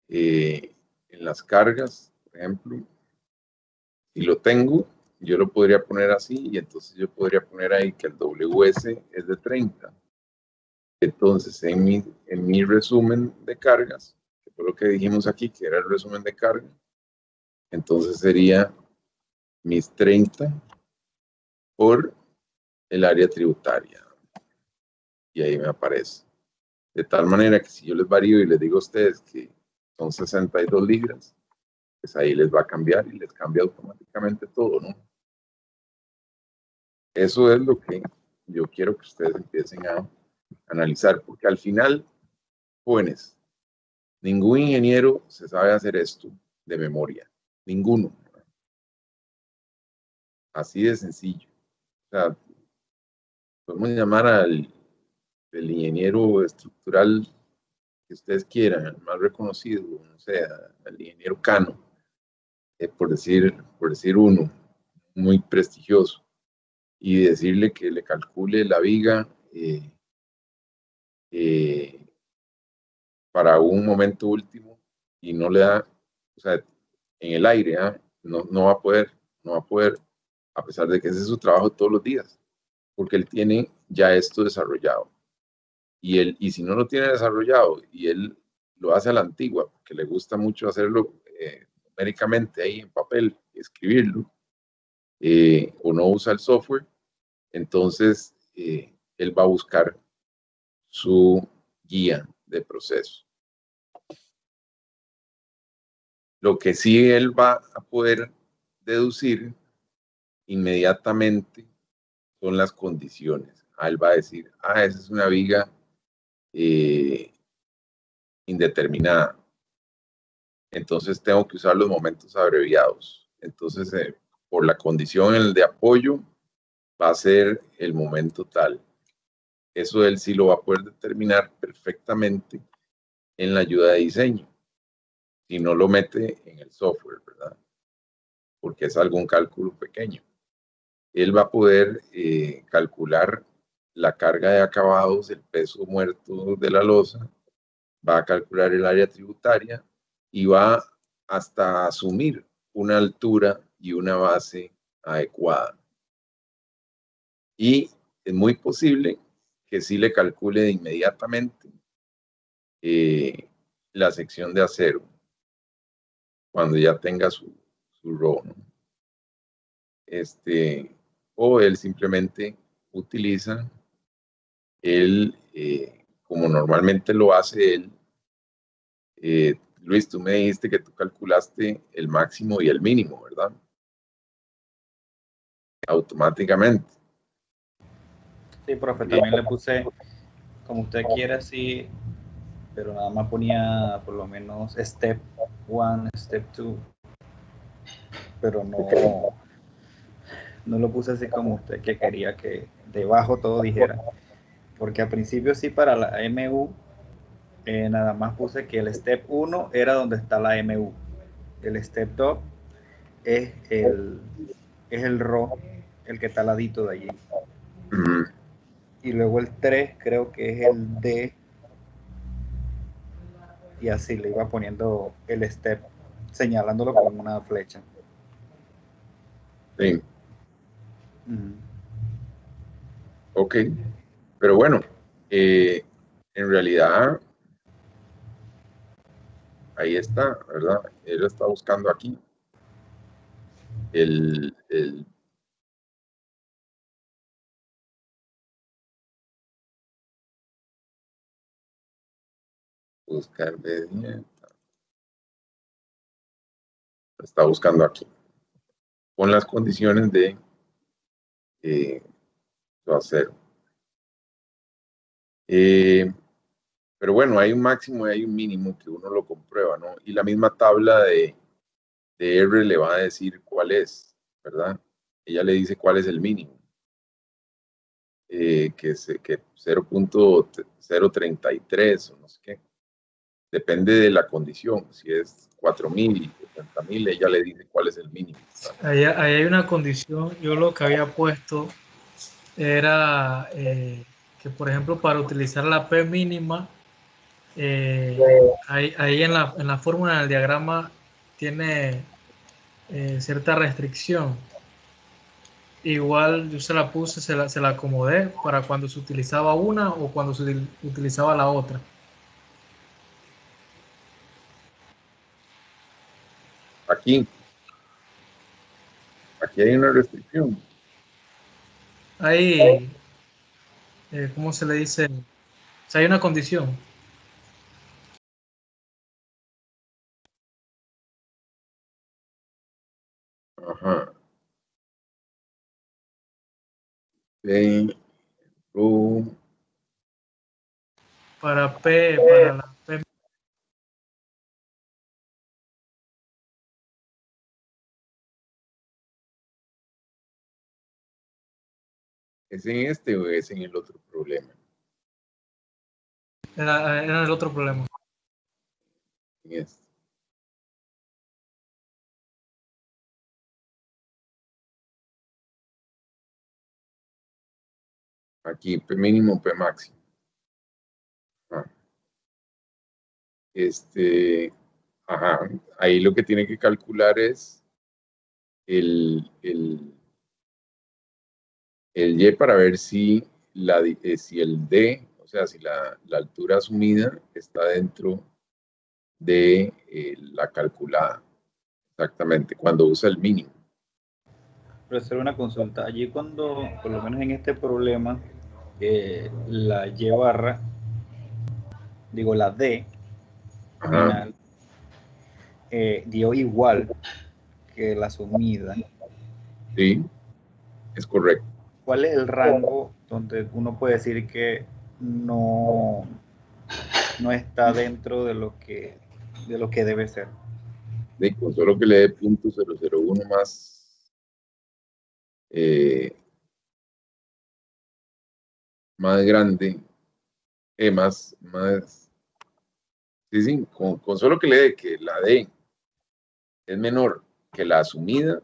En las cargas, por ejemplo, si lo tengo, yo lo podría poner así y entonces yo podría poner ahí que el WS es de 30. Entonces, en mi resumen de cargas, que fue lo que dijimos aquí, que era el resumen de carga, entonces sería mis 30 por el área tributaria. Y ahí me aparece. De tal manera que si yo les varío y les digo a ustedes que son 62 libras, pues ahí les va a cambiar y les cambia automáticamente todo, ¿no? Eso es lo que yo quiero que ustedes empiecen a analizar, porque al final, jóvenes, ningún ingeniero se sabe hacer esto de memoria, ninguno. Así de sencillo. O sea, podemos llamar al ingeniero estructural que ustedes quieran, el más reconocido, no sé, al ingeniero Cano, por decir uno, muy prestigioso, y decirle que le calcule la viga para un momento último y no le da, o sea, en el aire, no va a poder, a pesar de que ese es su trabajo todos los días, porque él tiene ya esto desarrollado. Y si no lo tiene desarrollado y él lo hace a la antigua, porque le gusta mucho hacerlo numéricamente ahí en papel, escribirlo, o no usa el software, entonces él va a buscar su guía de proceso. Lo que sí él va a poder deducir inmediatamente son las condiciones. Él va a decir, esa es una viga indeterminada. Entonces tengo que usar los momentos abreviados. Entonces, por la condición el de apoyo, va a ser el momento tal. Eso él sí lo va a poder determinar perfectamente en la ayuda de diseño, si no lo mete en el software, ¿verdad? Porque es algún cálculo pequeño. Él va a poder calcular la carga de acabados, el peso muerto de la losa, va a calcular el área tributaria y va hasta asumir una altura y una base adecuada. Y es muy posible que sí le calcule inmediatamente la sección de acero cuando ya tenga su RO, ¿no? O él simplemente utiliza él, como normalmente lo hace él. Luis, tú me dijiste que tú calculaste el máximo y el mínimo, ¿verdad? Automáticamente. Sí, profe, también le puse, como usted quiere, así, pero nada más ponía por lo menos step 1, step 2, pero no lo puse así como usted que quería que debajo todo dijera. Porque al principio sí para la MU, nada más puse que el step 1 era donde está la MU. El step 2 es el RO, el que está al ladito de allí. Y luego el 3 creo que es el D. Y así le iba poniendo el step, señalándolo con una flecha. Sí. Ok. Pero bueno, en realidad, ahí está, ¿verdad? Él lo está buscando aquí. Buscar B10. Lo está buscando aquí. Con las condiciones de su acero. Pero bueno, hay un máximo y hay un mínimo que uno lo comprueba, ¿no? Y la misma tabla de R le va a decir cuál es, ¿verdad? Ella le dice cuál es el mínimo. Que 0.033 o no sé qué. Depende de la condición. Si es 4.000, 70.000, ella le dice cuál es el mínimo. Ahí hay una condición. Yo lo que había puesto era que, por ejemplo, para utilizar la P mínima, ahí en la fórmula del diagrama tiene cierta restricción. Igual yo se la puse, se la acomodé para cuando se utilizaba una o cuando se utilizaba la otra. Aquí hay una restricción. Ahí, ¿cómo se le dice? O sea, hay una condición. Ajá. P, Para la P. ¿Es en este o es en el otro problema? Era el otro problema. En este. Aquí, P mínimo, P máximo. Ajá, ahí lo que tiene que calcular es el Y para ver si el D, o sea, si la altura asumida está dentro de la calculada. Exactamente, cuando usa el mínimo. Pero hacer una consulta. Allí cuando, por lo menos en este problema, la Y barra, digo la D final, dio igual que la sumida. Sí, es correcto. ¿Cuál es el rango donde uno puede decir que no está dentro de lo que debe ser? con solo que le dé .001 más grande, sí, con solo que le dé que la D es menor que la asumida,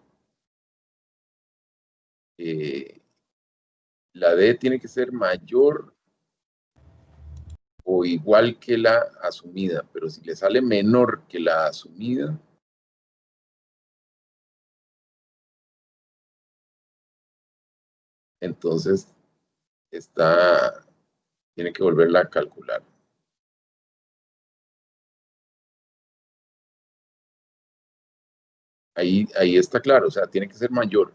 la D tiene que ser mayor o igual que la asumida, pero si le sale menor que la asumida, entonces tiene que volverla a calcular. Ahí está claro, o sea, tiene que ser mayor.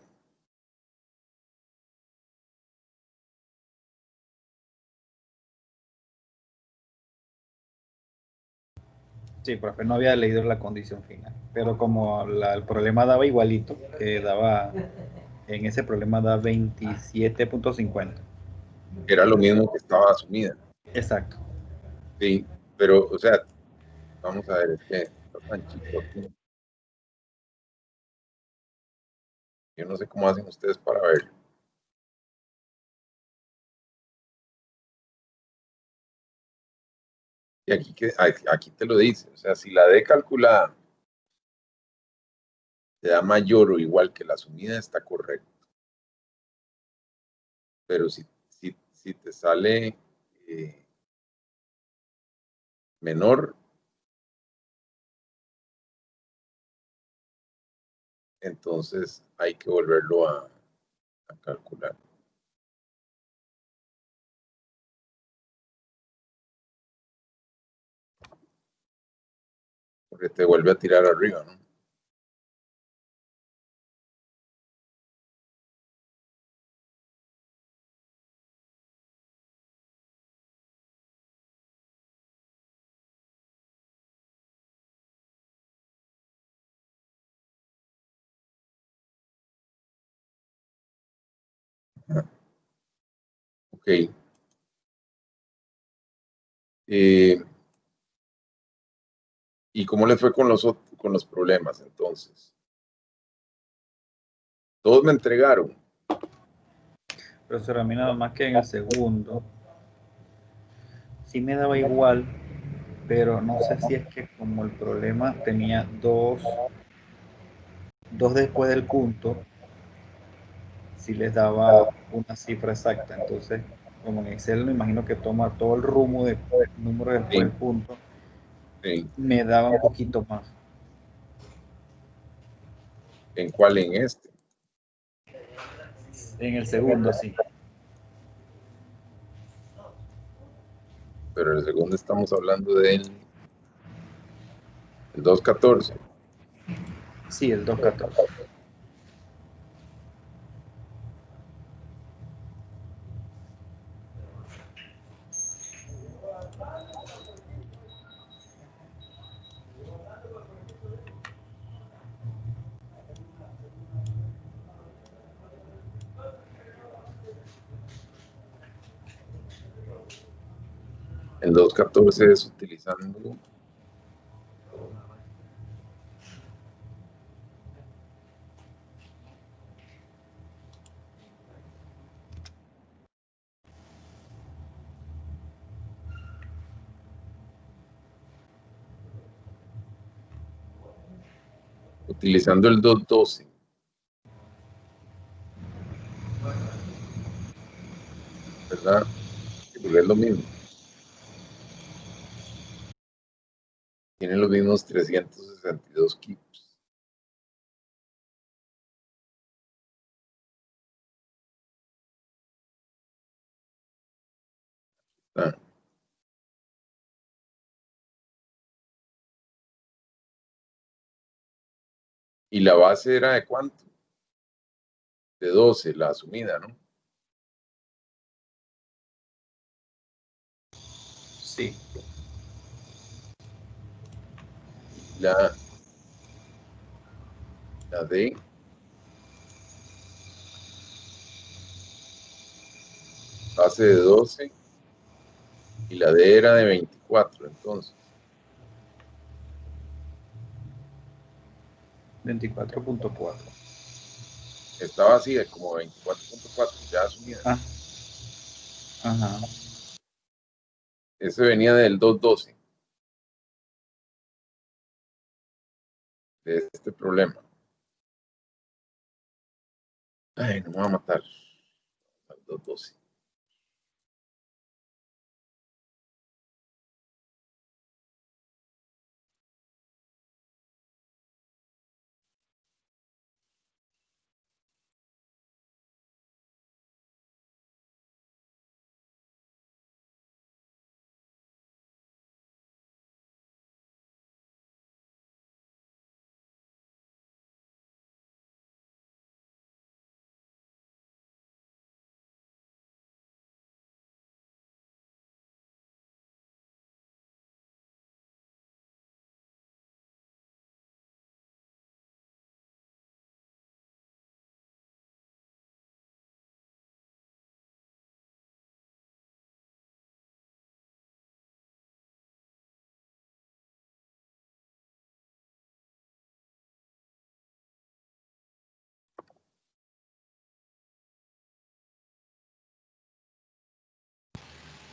Sí, profe, no había leído la condición final, pero como el problema daba igualito, que daba, en ese problema da 27.50. Era lo mismo que estaba asumida. Exacto. Sí, pero, o sea, vamos a ver, es que está tan chico aquí. Yo no sé cómo hacen ustedes para verlo. Y aquí te lo dice, o sea, si la D calculada te da mayor o igual que la asumida, está correcto. Pero si te sale menor, entonces hay que volverlo a calcular. Porque te vuelve a tirar arriba, ¿no? Ok. ¿Y cómo le fue con los problemas entonces? Todos me entregaron. Profesor, a mí nada más que en el segundo sí me daba igual, pero no sé si es que como el problema tenía dos después del punto, si les daba una cifra exacta. Entonces, como en Excel me imagino que toma todo el rumbo de número después del punto, Sí. me daba un poquito más. ¿En cuál? En este. En el segundo, sí. Pero el segundo estamos hablando del 214. Sí, el 214. El 214 es utilizando el 212. ¿Verdad? Porque es lo mismo. Tiene los mismos 362 kilos. Ah. ¿Y la base era de cuánto? De 12, la asumida, ¿no? Sí. La D base de 12 y la D era de 24, entonces. 24.4. Estaba así, de como 24.4, ya asumida. Ah. Ajá. Ese venía del 212. De este problema. Ay, no me va a matar. Al 212.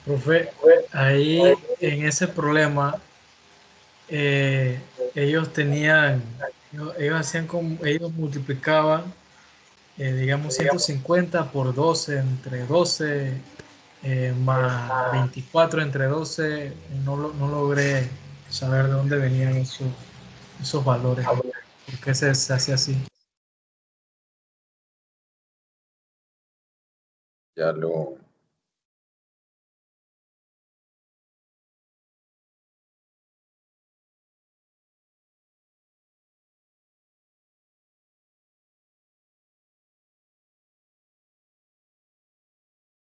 Profe, ahí en ese problema, ellos tenían, ellos hacían como, ellos multiplicaban, digamos, 150 por 12 entre 12, más 24 entre 12. No logré saber de dónde venían esos valores, por qué se hacía así. Ya lo...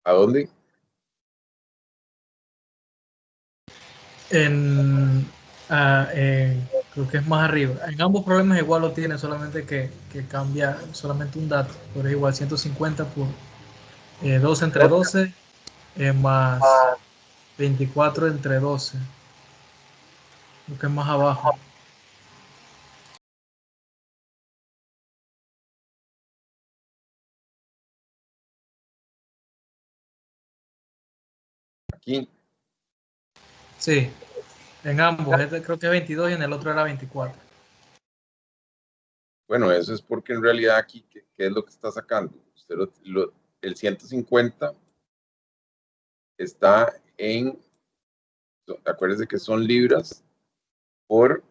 ¿A dónde? Creo que es más arriba. En ambos problemas igual lo tiene, solamente que cambia solamente un dato, pero es igual 150 por 12 entre 12, más 24 entre 12, lo que es más abajo. Aquí. Sí, en ambos, este creo que es 22 y en el otro era 24. Bueno, eso es porque en realidad aquí, ¿qué es lo que está sacando? Usted el 150 está en, acuérdese que son libras por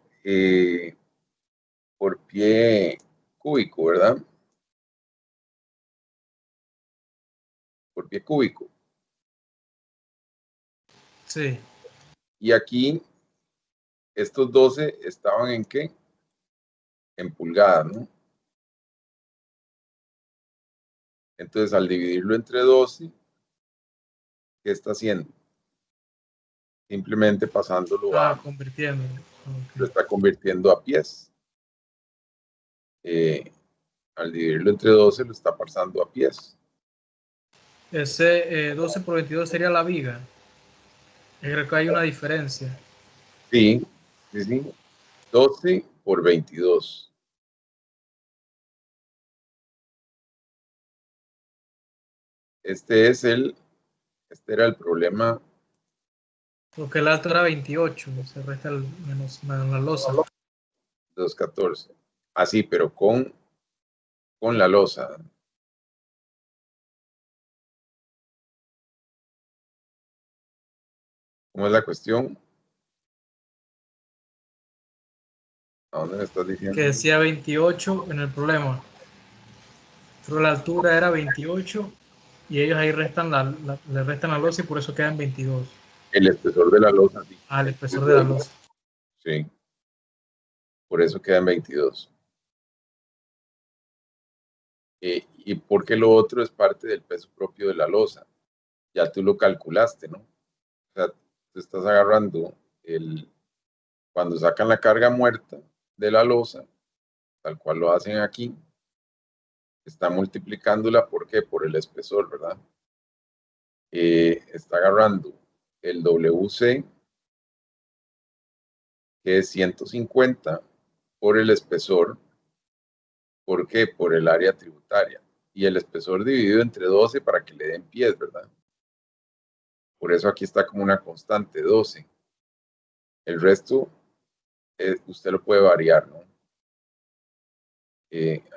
pie cúbico, ¿verdad? Por pie cúbico. Sí. Y aquí, estos 12 estaban en qué? En pulgadas, ¿no? Entonces, al dividirlo entre 12, ¿qué está haciendo? Simplemente pasándolo Convirtiendo. lo Okay. está convirtiendo a pies. Al dividirlo entre 12, lo está pasando a pies. Ese 12 por 22 sería la viga. Creo que hay una diferencia. Sí, sí, sí. 12 por 22. Este era el problema. Porque el alto era 28, se resta el menos la losa. 214. Así, pero con la losa. ¿Cómo es la cuestión? ¿A dónde me estás diciendo? Que decía 28 en el problema. Pero la altura era 28 y ellos ahí le restan la losa y por eso quedan 22. El espesor de la losa, sí. El espesor de la losa. Sí. Por eso quedan 22. ¿Y por qué lo otro es parte del peso propio de la losa? Ya tú lo calculaste, ¿no? O sea, tú estás agarrando cuando sacan la carga muerta de la losa, tal cual lo hacen aquí, está multiplicándola, ¿por qué? Por el espesor, ¿verdad? Está agarrando el WC, que es 150, por el espesor, ¿Por qué? Por el área tributaria. Y el espesor dividido entre 12 para que le den pies, ¿verdad? Por eso aquí está como una constante, 12. El resto, usted lo puede variar, ¿no?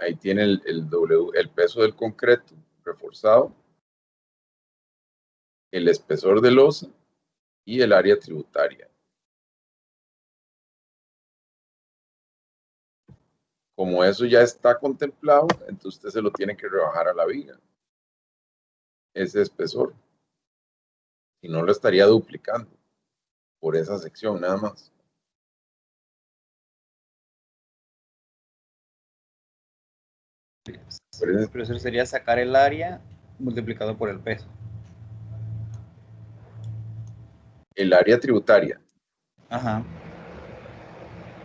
Ahí tiene el peso del concreto reforzado, el espesor de losa y el área tributaria. Como eso ya está contemplado, entonces usted se lo tiene que rebajar a la viga, ese espesor. Si no, lo estaría duplicando por esa sección nada más. Pero eso sería sacar el área multiplicado por el peso. El área tributaria. Ajá.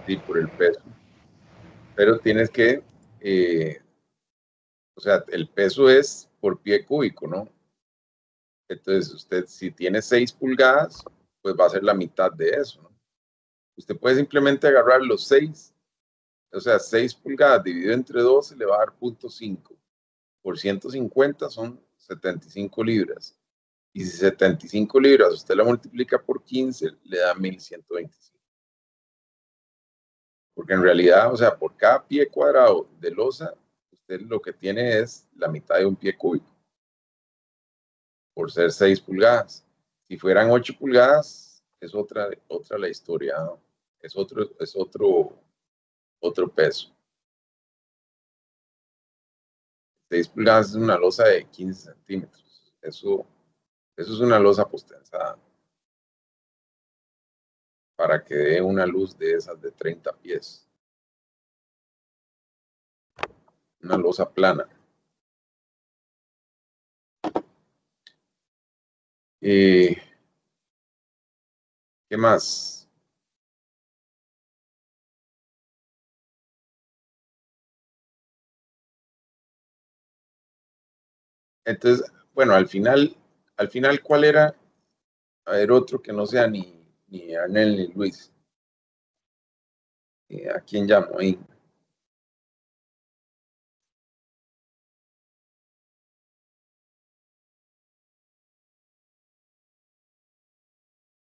Sí, por el peso. Pero tienes que, o sea, el peso es por pie cúbico, ¿no? Entonces, usted si tiene 6 pulgadas, pues va a ser la mitad de eso, ¿no? Usted puede simplemente agarrar los 6, o sea, 6 pulgadas dividido entre 12 le va a dar 0.5. Por 150 son 75 libras. Y si 75 libras usted la multiplica por 15, le da 1125. Porque en realidad, o sea, por cada pie cuadrado de losa, usted lo que tiene es la mitad de un pie cúbico. Por ser 6 pulgadas. Si fueran 8 pulgadas, es otra la historia, ¿no? Es otro peso. 6 pulgadas es una losa de 15 centímetros. Eso es una losa postensada. Para que dé una luz de esas de 30 pies. Una losa plana. ¿Qué más? Entonces, bueno, al final, ¿cuál era? A ver, otro que no sea ni Arnel ni Luis. ¿A quién llamo ahí?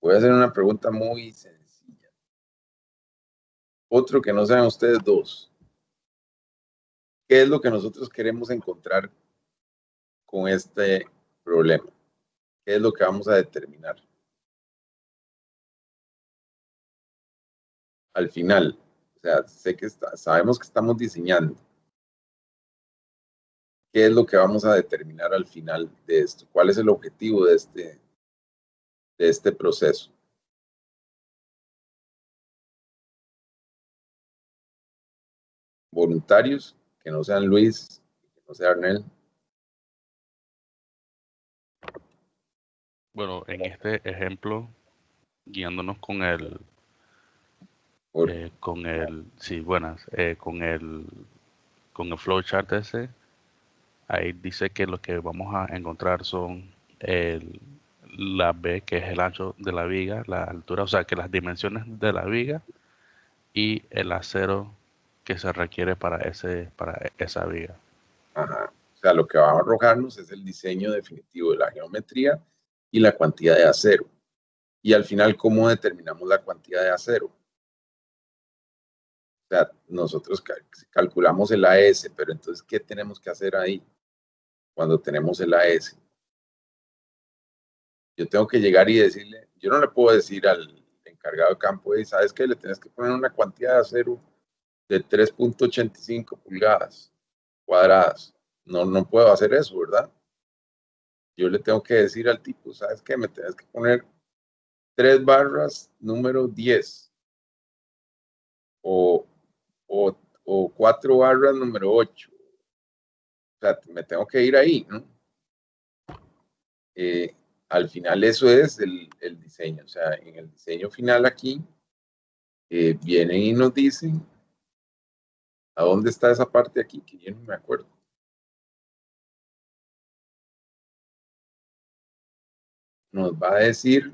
Voy a hacer una pregunta muy sencilla. Otro que no sean ustedes dos. ¿Qué es lo que nosotros queremos encontrar con este problema? ¿Qué es lo que vamos a determinar? Al final, o sea, sabemos que estamos diseñando. ¿Qué es lo que vamos a determinar al final de esto? ¿Cuál es el objetivo de este proceso? Voluntarios, que no sean Luis, que no sea Arnel. Bueno, en este ejemplo, guiándonos con el, sí, buenas, con el flowchart ese, ahí dice que lo que vamos a encontrar son la B, que es el ancho de la viga, la altura, o sea, que las dimensiones de la viga y el acero que se requiere para esa viga. Ajá. O sea, lo que va a arrojarnos es el diseño definitivo de la geometría y la cantidad de acero. Y al final, ¿cómo determinamos la cantidad de acero? O sea, nosotros calculamos el AS, pero entonces, ¿qué tenemos que hacer ahí cuando tenemos el AS? Yo tengo que llegar y decirle, yo no le puedo decir al encargado de campo, ¿sabes qué? Le tienes que poner una cantidad de acero de 3.85 pulgadas cuadradas. No puedo hacer eso, ¿verdad? Yo le tengo que decir al tipo, ¿sabes qué? Me tienes que poner 3 barras número 10 o 4 barras número 8. O sea, me tengo que ir ahí, ¿no? Al final eso es el diseño. O sea, en el diseño final aquí, vienen y nos dicen, ¿a dónde está esa parte aquí? Que yo no me acuerdo. Nos va a decir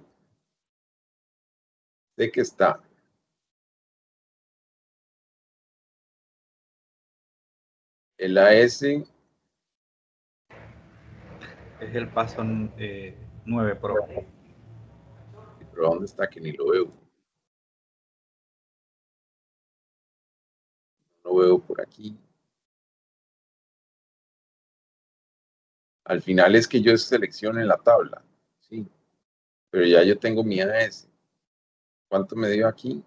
de qué está. El AS Es el paso 9 Pro. pero ¿dónde está? Que ni lo veo. No lo veo por aquí. Al final es que yo seleccione la tabla, sí, pero ya yo tengo mi AS. ¿Cuánto me dio aquí?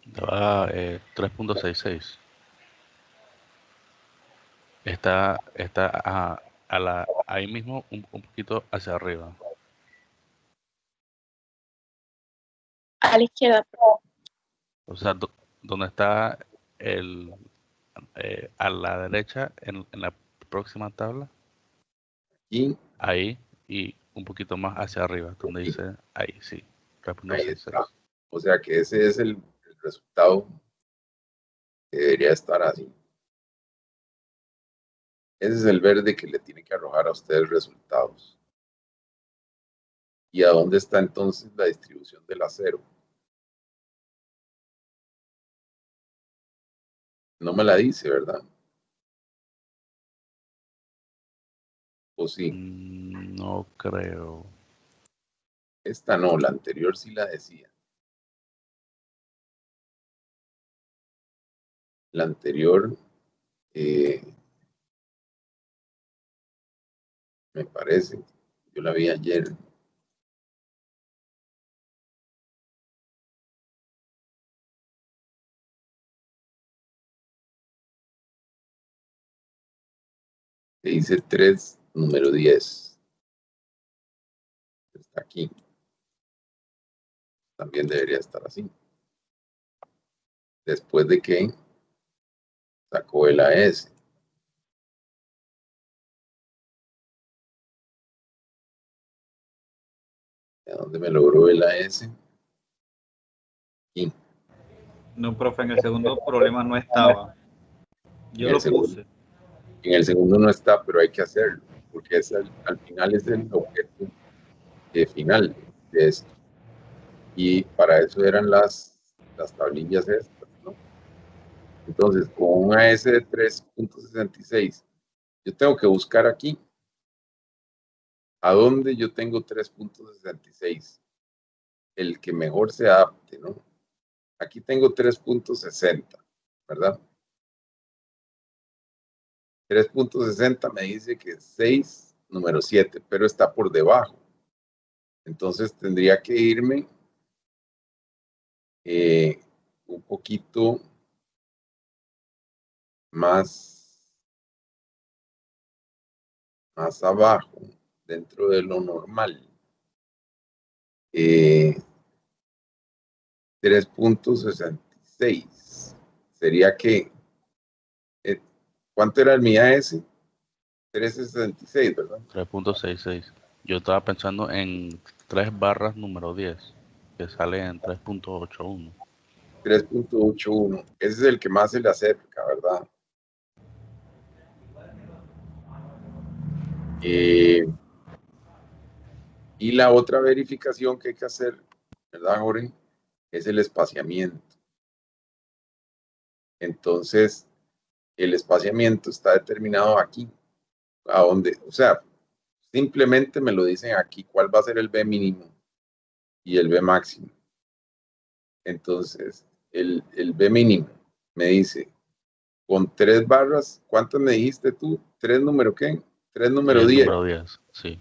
Daba 3.66. Está ahí mismo un poquito hacia arriba. A la izquierda. O sea, donde está a la derecha en la próxima tabla, Aquí, ahí y un poquito más hacia arriba, donde aquí, dice ahí, sí, ahí 3.66. está. O sea que ese es el resultado que debería estar así. Ese es el verde que le tiene que arrojar a ustedes resultados. ¿Y a dónde está entonces la distribución del acero? No me la dice, ¿verdad? ¿O sí? No creo. Esta no, la anterior sí la decía. La anterior, me parece, yo la vi ayer. Que dice 3, número 10. Está aquí. También debería estar así. Después de que sacó el AS. ¿De dónde me logró el AS? Aquí. No, profe, en el segundo problema no estaba. Yo lo puse. En el segundo no está, pero hay que hacerlo, porque es al final es el objeto final de esto. Y para eso eran las tablillas estas, ¿no? Entonces, con un AS de 3.66, yo tengo que buscar aquí a dónde yo tengo 3.66, el que mejor se adapte, ¿no? Aquí tengo 3.60, ¿verdad? 3.60 me dice que es 6, número 7, pero está por debajo. Entonces tendría que irme un poquito más abajo, dentro de lo normal. 3.66. Sería que, ¿cuánto era el mi AS? 3.66, ¿verdad? 3.66. Yo estaba pensando en 3 barras número 10, que sale en 3.81. 3.81. Ese es el que más se le acerca, ¿verdad? Y la otra verificación que hay que hacer, ¿verdad, Jorge? Es el espaciamiento. Entonces, el espaciamiento está determinado aquí, a donde, o sea, simplemente me lo dicen aquí cuál va a ser el B mínimo y el B máximo. Entonces, el B mínimo me dice, con 3 barras, ¿cuántas me dijiste tú? ¿3 número qué? 3 número 10. Número 10, sí.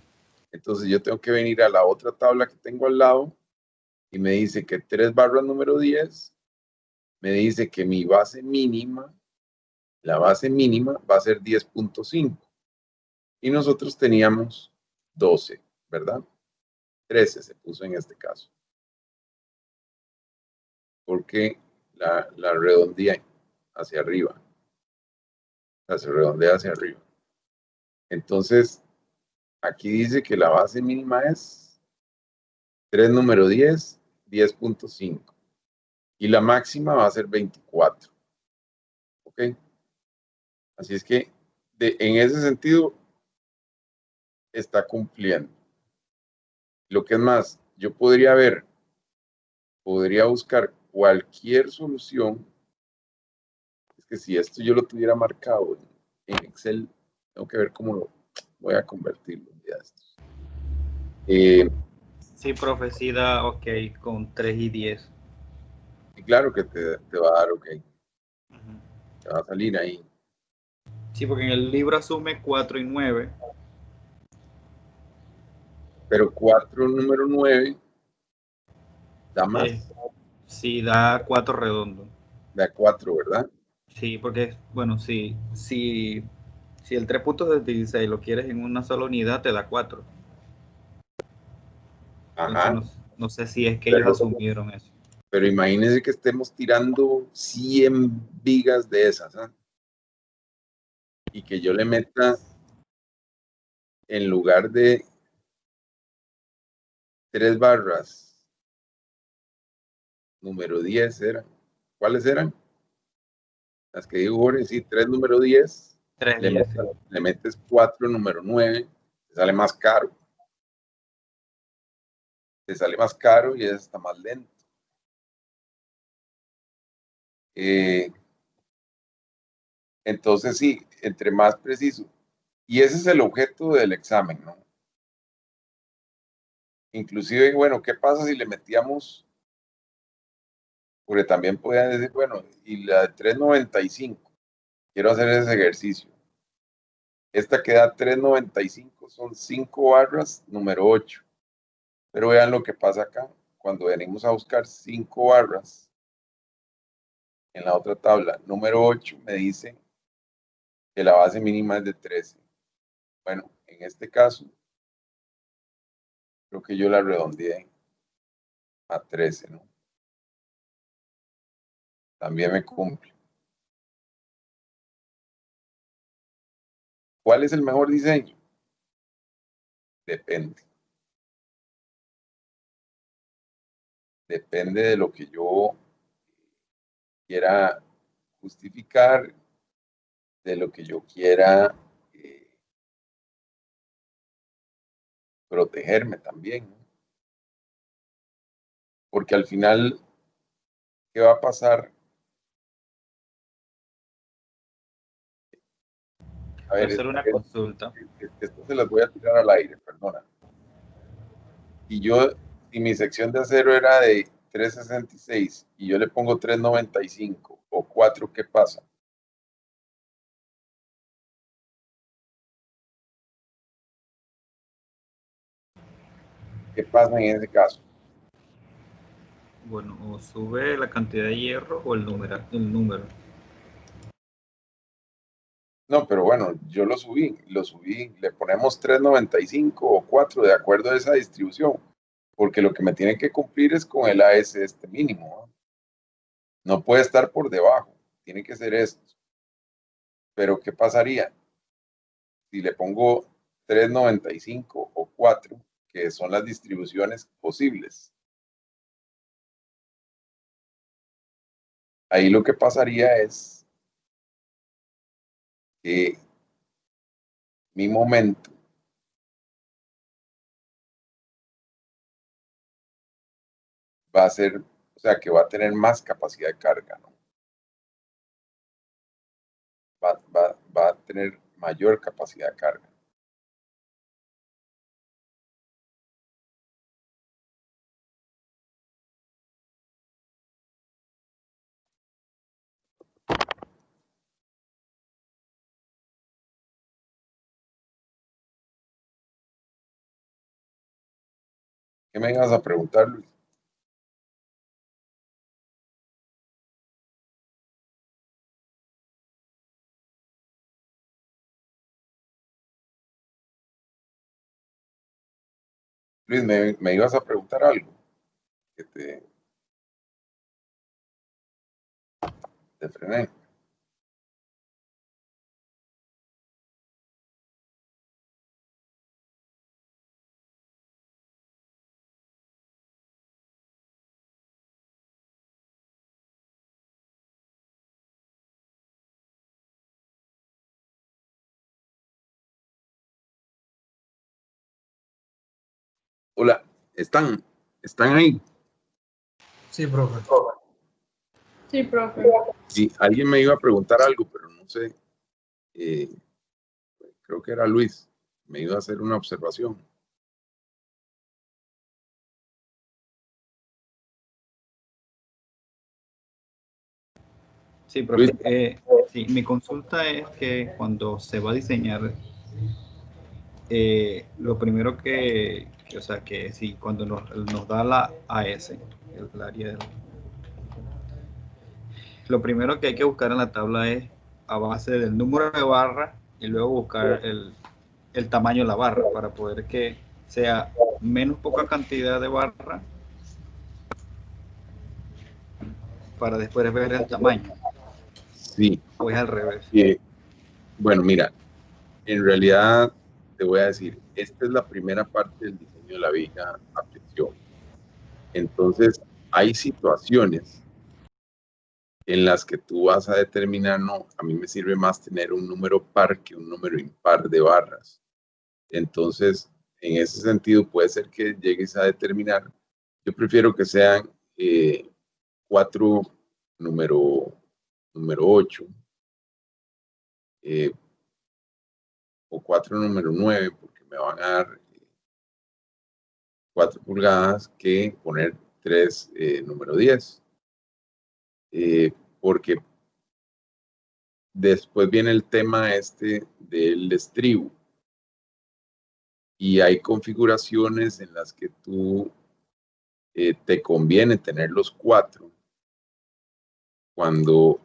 Entonces yo tengo que venir a la otra tabla que tengo al lado y me dice que 3 barras número 10 me dice que mi base mínima, la base mínima va a ser 10.5. Y nosotros teníamos 12, ¿verdad? 13 se puso en este caso. Porque la redondea hacia arriba. O sea, se redondea hacia arriba. Entonces, aquí dice que la base mínima es 3 número 10, 10.5. Y la máxima va a ser 24. ¿Ok? Así es que, en ese sentido, está cumpliendo. Lo que es más, yo podría buscar cualquier solución. Es que si esto yo lo tuviera marcado en Excel, tengo que ver cómo lo voy a convertirlo un día de estos. Sí, profe, sí da ok con 3 y 10. Y claro que te va a dar ok, Ujú. te va a salir ahí. Sí, porque en el libro asume 4 y 9. Pero 4 número 9 da más, Sí, da 4 redondo. da 4, ¿verdad? Sí, porque, bueno, si el 3.16 lo quieres en una sola unidad, te da 4. Entonces, Ajá. no sé si es que Pero, ellos asumieron eso. pero imagínense que estemos tirando 100 vigas de esas, ¿ah? Y que yo le meta, en lugar de 3 barras, número 10 eran. ¿Cuáles eran? Las que digo, Jorge, sí, 3 número 10, 3 le 10, sí. metes 4 número 9, te sale más caro. Te sale más caro y está más lento. Entonces, sí, entre más preciso. Y ese es el objeto del examen, ¿no? Inclusive, bueno, ¿qué pasa si le metíamos? Porque también podían decir, bueno, y la de 3.95, quiero hacer ese ejercicio. Esta que da 3.95 son 5 barras, número 8. Pero vean lo que pasa acá. Cuando venimos a buscar 5 barras, en la otra tabla, número 8, me dice que la base mínima es de 13. Bueno, en este caso, creo que yo la redondeé a 13, ¿no? También me cumple. ¿Cuál es el mejor diseño? Depende. Depende de lo que yo quiera justificar, de lo que yo quiera protegerme también, ¿no? Porque al final, ¿qué va a pasar? A Voy a ver, hacer una consulta. esto se las voy a tirar al aire, perdona. Y yo, si mi sección de acero era de 3.66 y yo le pongo 3.95 o 4, ¿qué pasa? ¿Qué pasa en ese caso? Bueno, o sube la cantidad de hierro o el número. No, pero bueno, yo lo subí, le ponemos 3.95 o 4 de acuerdo a esa distribución, porque lo que me tiene que cumplir es con el AS este mínimo, ¿no? No puede estar por debajo, tiene que ser esto. Pero ¿qué pasaría si le pongo 3.95 o 4, que son las distribuciones posibles? Ahí lo que pasaría es que mi momento va a ser, o sea, que va a tener más capacidad de carga, ¿no? Va a tener mayor capacidad de carga. ¿Qué me ibas a preguntar, Luis? Luis, me ibas a preguntar algo que te frené. Hola, ¿están ahí? Sí, profe. Sí, profe. Sí, alguien me iba a preguntar algo, pero no sé. Creo que era Luis. Me iba a hacer una observación. Sí, profe. Sí, mi consulta es que cuando se va a diseñar, lo primero o sea, que sí, cuando nos da la AS, el área lo primero que hay que buscar en la tabla es a base del número de barra y luego buscar el tamaño de la barra para poder que sea menos poca cantidad de barra para después ver el tamaño. Sí. O es al revés. Bueno, mira, en realidad te voy a decir, esta es la primera parte del diseño de la viga a presión. Entonces, hay situaciones en las que tú vas a determinar, no, a mí me sirve más tener un número par que un número impar de barras. Entonces, en ese sentido, puede ser que llegues a determinar, yo prefiero que sean 4 número 8 o 4 número 9, porque me van a dar 4 pulgadas, que poner 3 número 10. Porque después viene el tema del estribo. Y hay configuraciones en las que tú te conviene tener los 4 cuando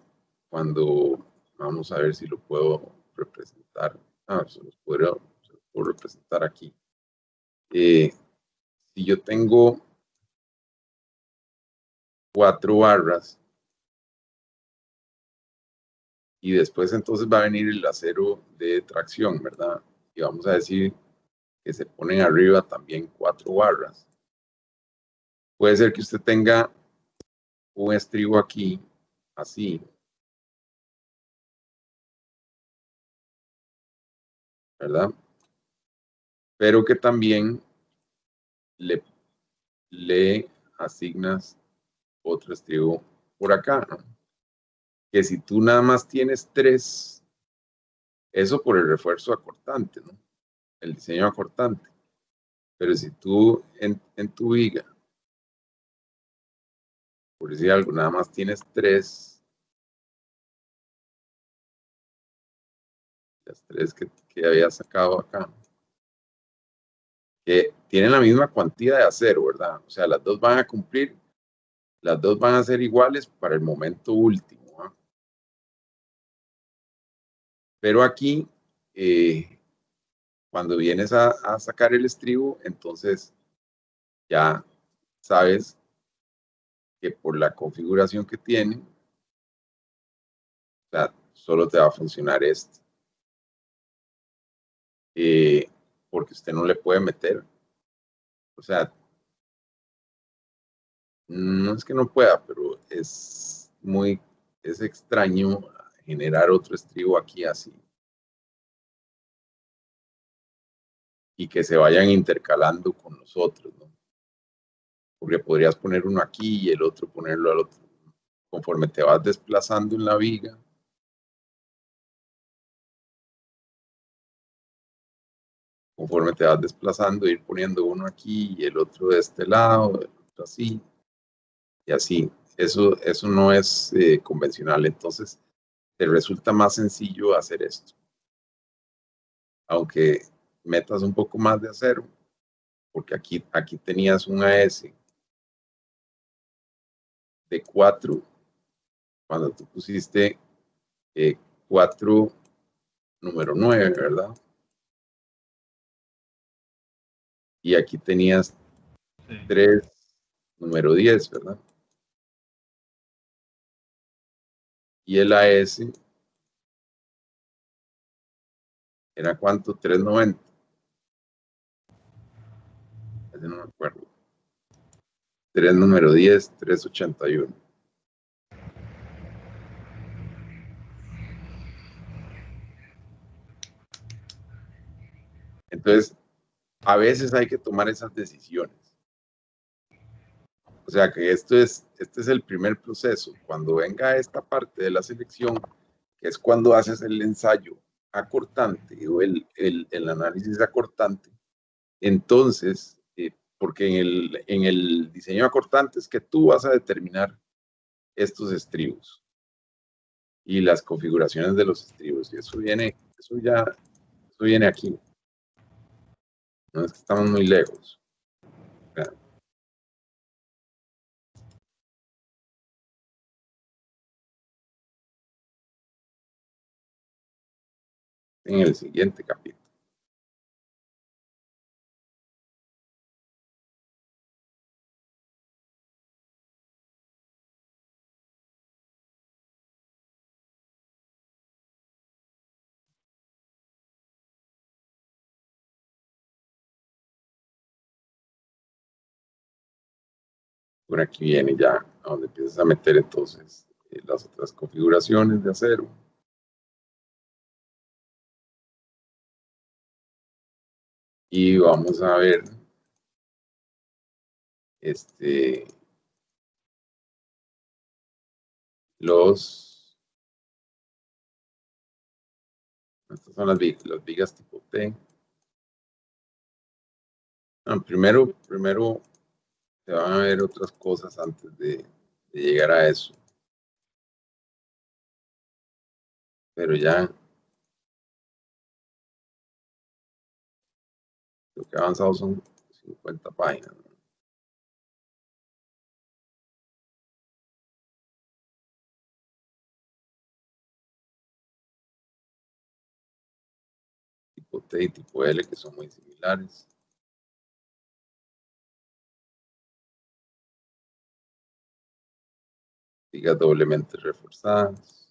vamos a ver si lo puedo representar. Se los puedo representar aquí. Si yo tengo 4 barras y después entonces va a venir el acero de tracción, ¿verdad? Y vamos a decir que se ponen arriba también 4 barras. Puede ser que usted tenga un estribo aquí, así, ¿verdad? Pero que también le asignas otro estribo por acá, ¿no? Que si tú nada más tienes 3, eso por el refuerzo acortante, ¿no? El diseño acortante. Pero si tú en tu viga, por decir algo, nada más tienes 3, las 3 que había sacado acá, que tienen la misma cuantía de acero, ¿verdad? O sea, las dos van a cumplir, las dos van a ser iguales para el momento último, ¿eh? Pero aquí, cuando vienes a sacar el estribo, entonces ya sabes que por la configuración que tiene, o sea, solo te va a funcionar este. Porque usted no le puede meter, o sea, no es que no pueda, pero es extraño generar otro estribo aquí así. Y que se vayan intercalando con los otros, ¿no? Porque podrías poner uno aquí y el otro ponerlo al otro. Conforme te vas desplazando en la viga, conforme te vas desplazando, ir poniendo uno aquí y el otro de este lado, el otro así, y así. Eso no es convencional, entonces te resulta más sencillo hacer esto. Aunque metas un poco más de acero, porque aquí tenías un AS de 4, cuando tú pusiste 4 número 9, ¿verdad? Y aquí tenías 3 número 10, ¿verdad? Y el AS era ¿cuánto? 390. Ese no me acuerdo. 3 número 10, 381. Entonces, a veces hay que tomar esas decisiones. O sea que este es el primer proceso. Cuando venga esta parte de la selección, que es cuando haces el ensayo acortante o el análisis acortante, entonces, porque en el diseño acortante es que tú vas a determinar estos estribos y las configuraciones de los estribos. Y eso viene aquí. No es que estamos muy lejos. En el siguiente capítulo. Por aquí viene ya a donde empiezas a meter entonces las otras configuraciones de acero. Y vamos a ver estas son las vigas tipo T. Primero se van a ver otras cosas antes de llegar a eso. Pero ya lo que ha avanzado son 50 páginas. Tipo T y tipo L, que son muy similares. Vigas doblemente reforzadas.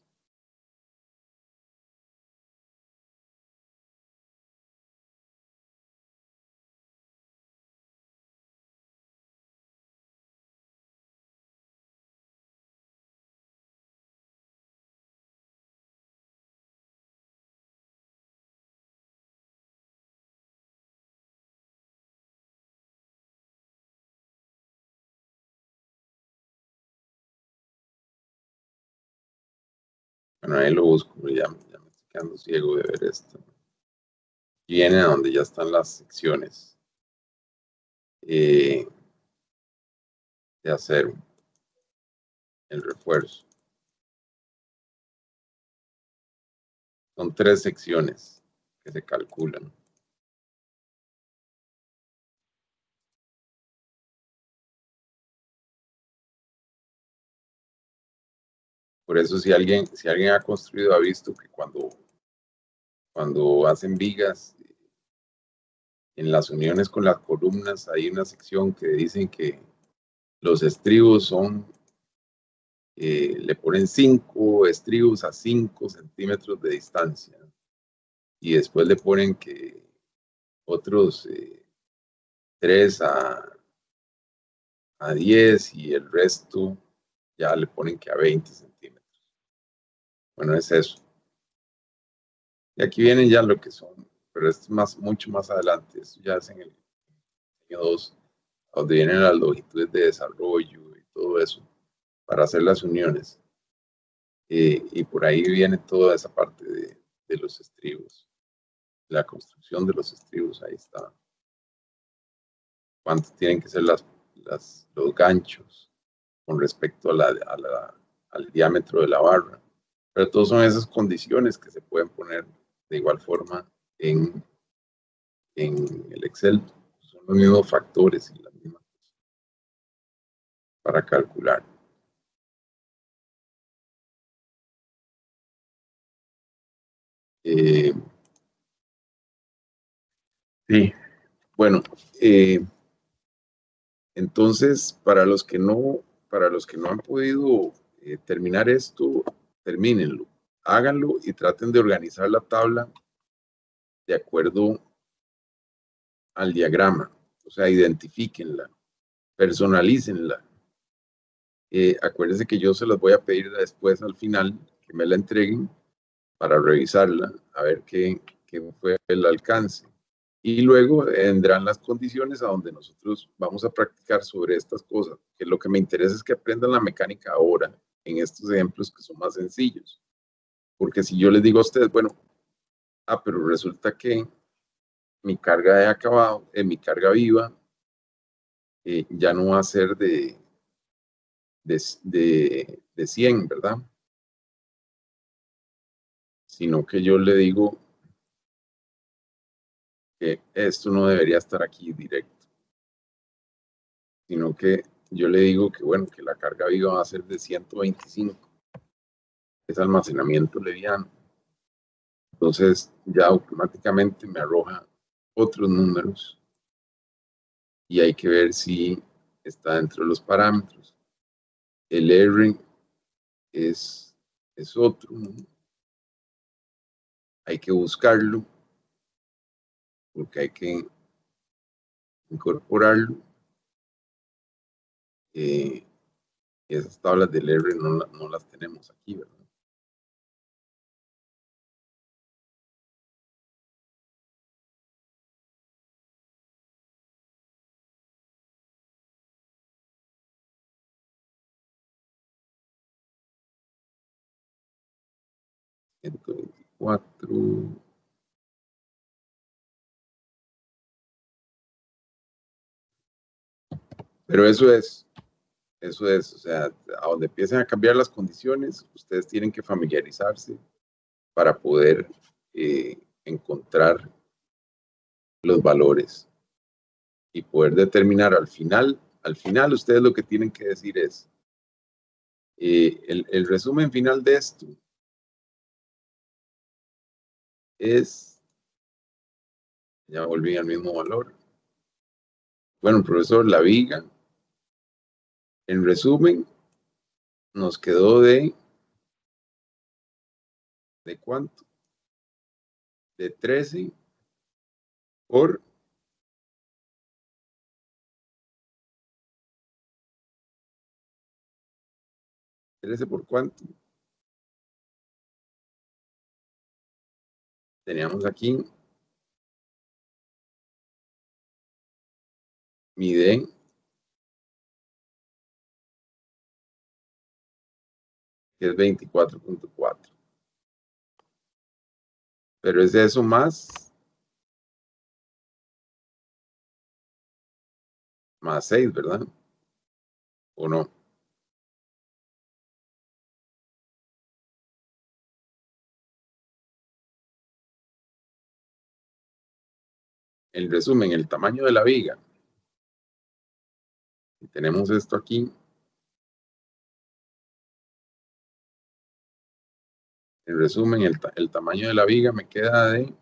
Bueno, ahí lo busco, ya me estoy quedando ciego de ver esto. Viene a donde ya están las secciones de acero, el refuerzo. Son 3 secciones que se calculan. Por eso si alguien ha construido, ha visto que cuando hacen vigas, en las uniones con las columnas hay una sección que dicen que los estribos son, le ponen 5 estribos a 5 centímetros de distancia. Y después le ponen que otros 3 a 10 y el resto ya le ponen que a 20 centímetros. Bueno, es eso. Y aquí vienen ya lo que son, pero esto es mucho más adelante. Esto ya es en el año 2, donde vienen las longitudes de desarrollo y todo eso, para hacer las uniones. Y por ahí viene toda esa parte de los estribos, la construcción de los estribos, ahí está. Cuántos tienen que ser los ganchos con respecto al diámetro de la barra. Pero todas son esas condiciones que se pueden poner de igual forma en el Excel. Son los mismos factores y las mismas cosas para calcular. Sí, bueno, entonces para los que no han podido terminar esto, termínenlo, háganlo y traten de organizar la tabla de acuerdo al diagrama, o sea, identifíquenla, personalícenla. Acuérdense que yo se las voy a pedir después al final que me la entreguen para revisarla, a ver qué fue el alcance. Y luego vendrán las condiciones a donde nosotros vamos a practicar sobre estas cosas, que lo que me interesa es que aprendan la mecánica ahora, en estos ejemplos que son más sencillos. Porque si yo les digo a ustedes, bueno, pero resulta que mi carga de acabado, mi carga viva, ya no va a ser de 100, ¿verdad? Sino que yo le digo que esto no debería estar aquí directo, sino que yo le digo que, bueno, que la carga viva va a ser de 125, es almacenamiento liviano. Entonces ya automáticamente me arroja otros números y hay que ver si está dentro de los parámetros. El R es otro, ¿no? Hay que buscarlo porque hay que incorporarlo. Esas tablas del R no las tenemos aquí, ¿verdad? Entonces, 4. Pero eso es, o sea, a donde empiecen a cambiar las condiciones, ustedes tienen que familiarizarse para poder encontrar los valores y poder determinar al final ustedes lo que tienen que decir es, el resumen final de esto es, ya volví al mismo valor. Bueno, profesor, la viga, en resumen, nos quedó ¿de cuánto? De 13 por 13 por cuánto. Teníamos aquí mi D, que es 24.4. Pero es eso más 6, ¿verdad? ¿O no? En resumen, el tamaño de la viga. Y tenemos esto aquí. En resumen, el tamaño de la viga me queda de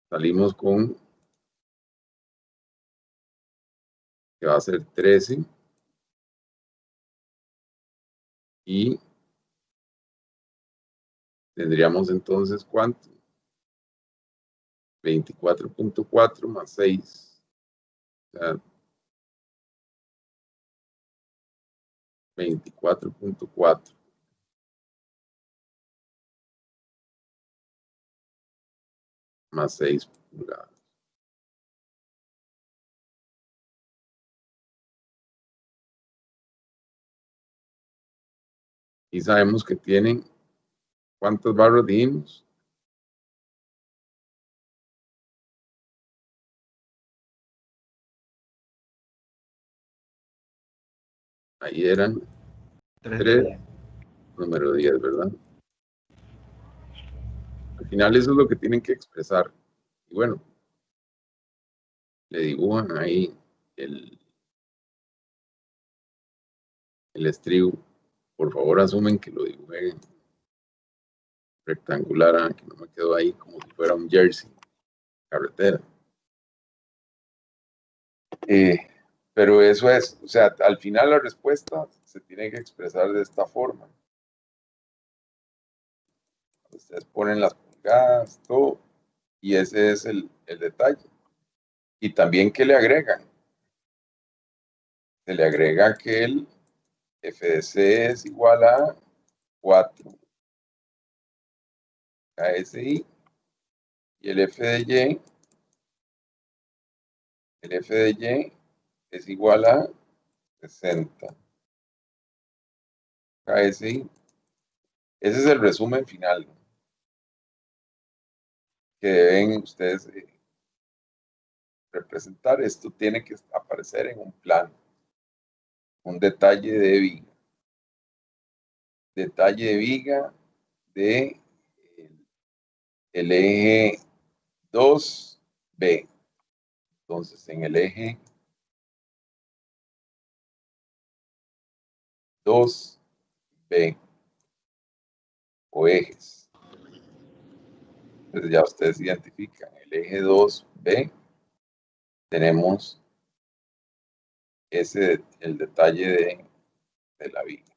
salimos con que va a ser 13 y tendríamos entonces ¿cuánto? 24.4 más 6. O sea, 24.4 más 6 pulgadas. Y sabemos que tienen, ¿cuántas barras dijimos? Ahí eran 3, número 10, ¿verdad? Al final eso es lo que tienen que expresar. Y bueno, le dibujan ahí el estribo. Por favor, asumen que lo dibujé rectangular, que no me quedó ahí como si fuera un jersey, carretera. Pero eso es, o sea, al final la respuesta se tiene que expresar de esta forma. Ustedes ponen las pulgadas, todo, y ese es el detalle. Y también, ¿qué le agregan? Se le agrega que F de C es igual a 4 KSI y el F de Y es igual a 60 KSI. Ese es el resumen final que deben ustedes representar. Esto tiene que aparecer en un plano. Un detalle de viga. Detalle de viga de el eje 2B. Entonces, en el eje 2B o ejes. Entonces ya ustedes identifican el eje 2B. Tenemos el detalle de la viga.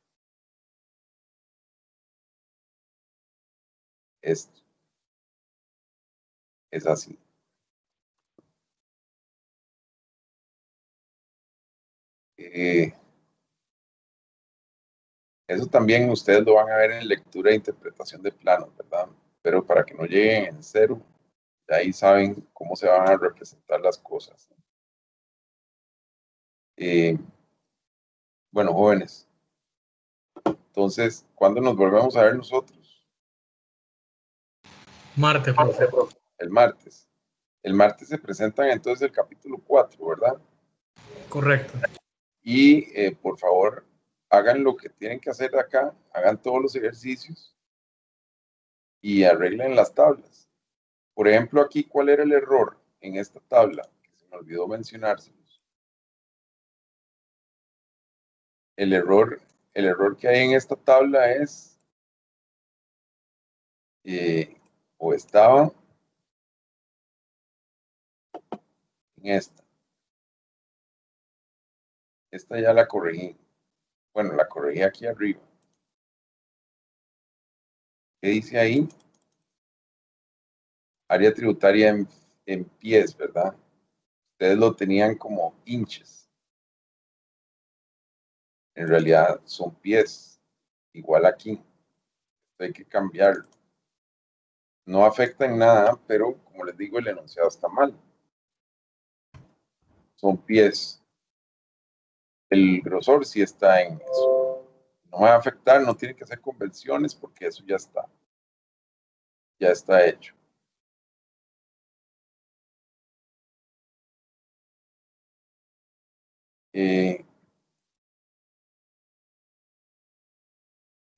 Esto es así. Eso también ustedes lo van a ver en lectura e interpretación de planos, ¿verdad? Pero para que no lleguen en cero, de ahí saben cómo se van a representar las cosas. Bueno, jóvenes, entonces, ¿cuándo nos volvemos a ver nosotros? Martes, profe. El martes. El martes se presentan entonces el capítulo 4, ¿verdad? Correcto. Y por favor, hagan lo que tienen que hacer acá, hagan todos los ejercicios y arreglen las tablas. Por ejemplo, aquí, ¿cuál era el error en esta tabla? Que se me olvidó mencionárselos. El error que hay en esta tabla es, o estaba en esta. Esta ya la corregí. Bueno, la corregí aquí arriba. ¿Qué dice ahí? Área tributaria en pies, ¿verdad? Ustedes lo tenían como inches. En realidad son pies. Igual aquí. Esto hay que cambiarlo. No afecta en nada, pero como les digo, el enunciado está mal. Son pies. El grosor sí está en eso. No va a afectar, no tiene que hacer convenciones porque eso ya está. Ya está hecho.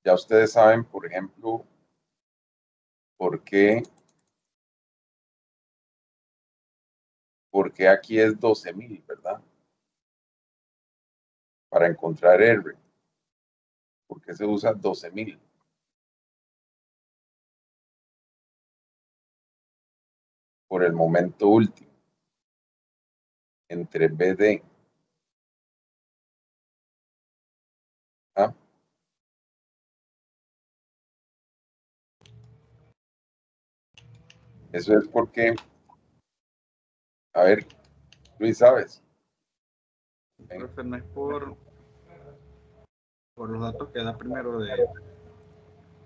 Ya ustedes saben, por ejemplo, por qué aquí es 12,000, ¿verdad? Para encontrar R. ¿Por qué se usa 12,000? Por el momento último. Entre BD. ¿Ah? Eso es porque, a ver, Luis, ¿sabes? Profe, no es por los datos que da primero de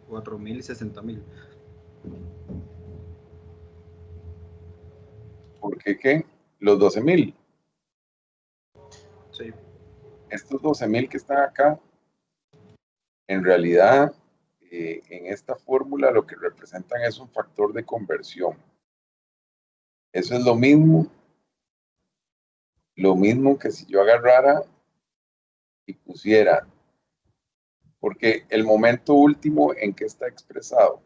4,000 y 60,000. ¿Por qué qué? Los 12,000. Sí. Estos 12,000 que están acá, en realidad, en esta fórmula lo que representan es un factor de conversión. Eso es lo mismo que si yo agarrara y pusiera, porque el momento último en que está expresado.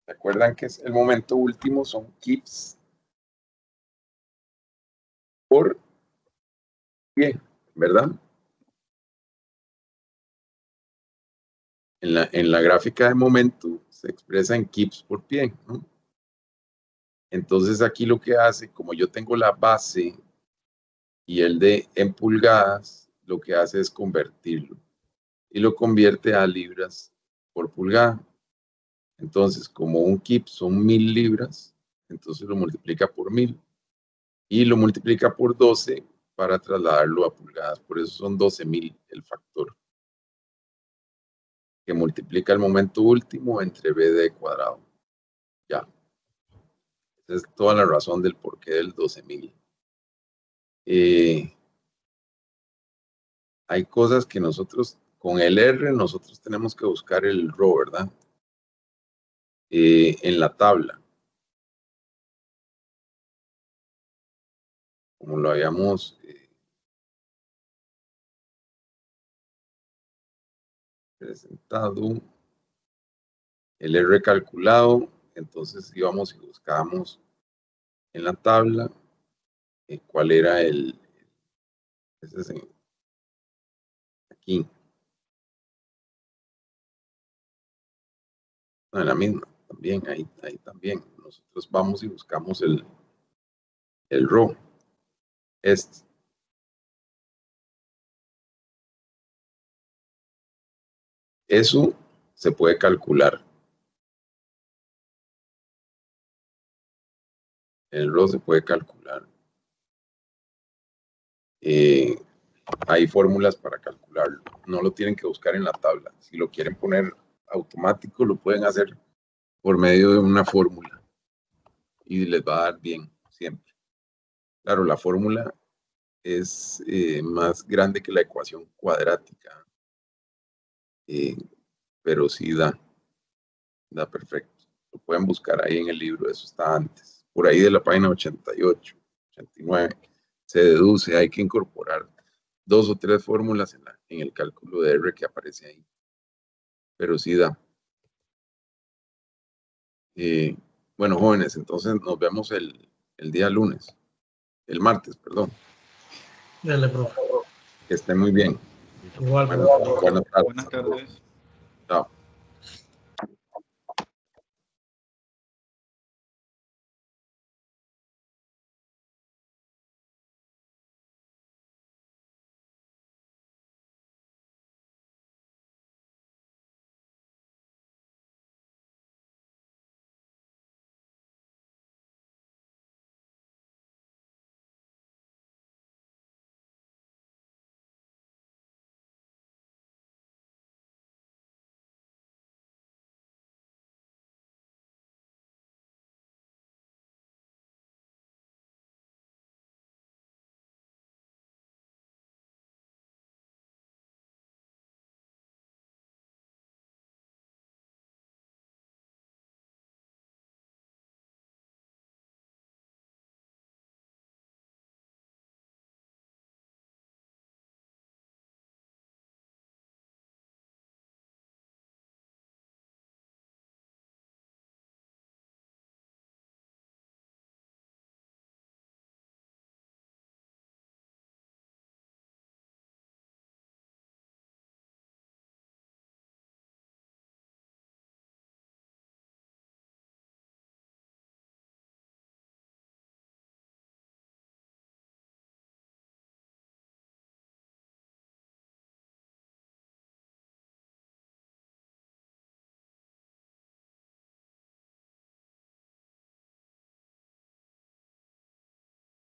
¿Se acuerdan que es el momento último? Son kips por pie, ¿verdad? En la gráfica de momento se expresa en kips por pie, ¿no? Entonces aquí lo que hace, como yo tengo la base y el de en pulgadas, lo que hace es convertirlo y lo convierte a libras por pulgada. Entonces, como un kip son 1,000 libras, entonces lo multiplica por 1,000 y lo multiplica por 12 para trasladarlo a pulgadas. Por eso son 12.000 el factor que multiplica el momento último entre BD cuadrado. Ya. Esa es toda la razón del porqué del 12.000. Hay cosas que nosotros, con el R, nosotros tenemos que buscar el RO, ¿verdad? En la tabla. Como lo habíamos presentado, el R calculado, entonces íbamos y buscábamos en la tabla cuál era el, ese es aquí, no, en la misma, también, ahí también, nosotros vamos y buscamos el RO, eso se puede calcular. El RO se puede calcular. Hay fórmulas para calcularlo. No lo tienen que buscar en la tabla. Si lo quieren poner automático, lo pueden hacer por medio de una fórmula. Y les va a dar bien, siempre. Claro, la fórmula es más grande que la ecuación cuadrática. Pero sí da perfecto. Lo pueden buscar ahí en el libro, eso está antes. Por ahí de la página 88, 89. Se deduce, hay que incorporar 2 o 3 fórmulas en el cálculo de R que aparece ahí. Pero sí da. Bueno, jóvenes, entonces nos vemos el día lunes. El martes, perdón. Dale, profe. Que estén muy bien. Igual, Buenas tardes. Buenas tardes. Chao.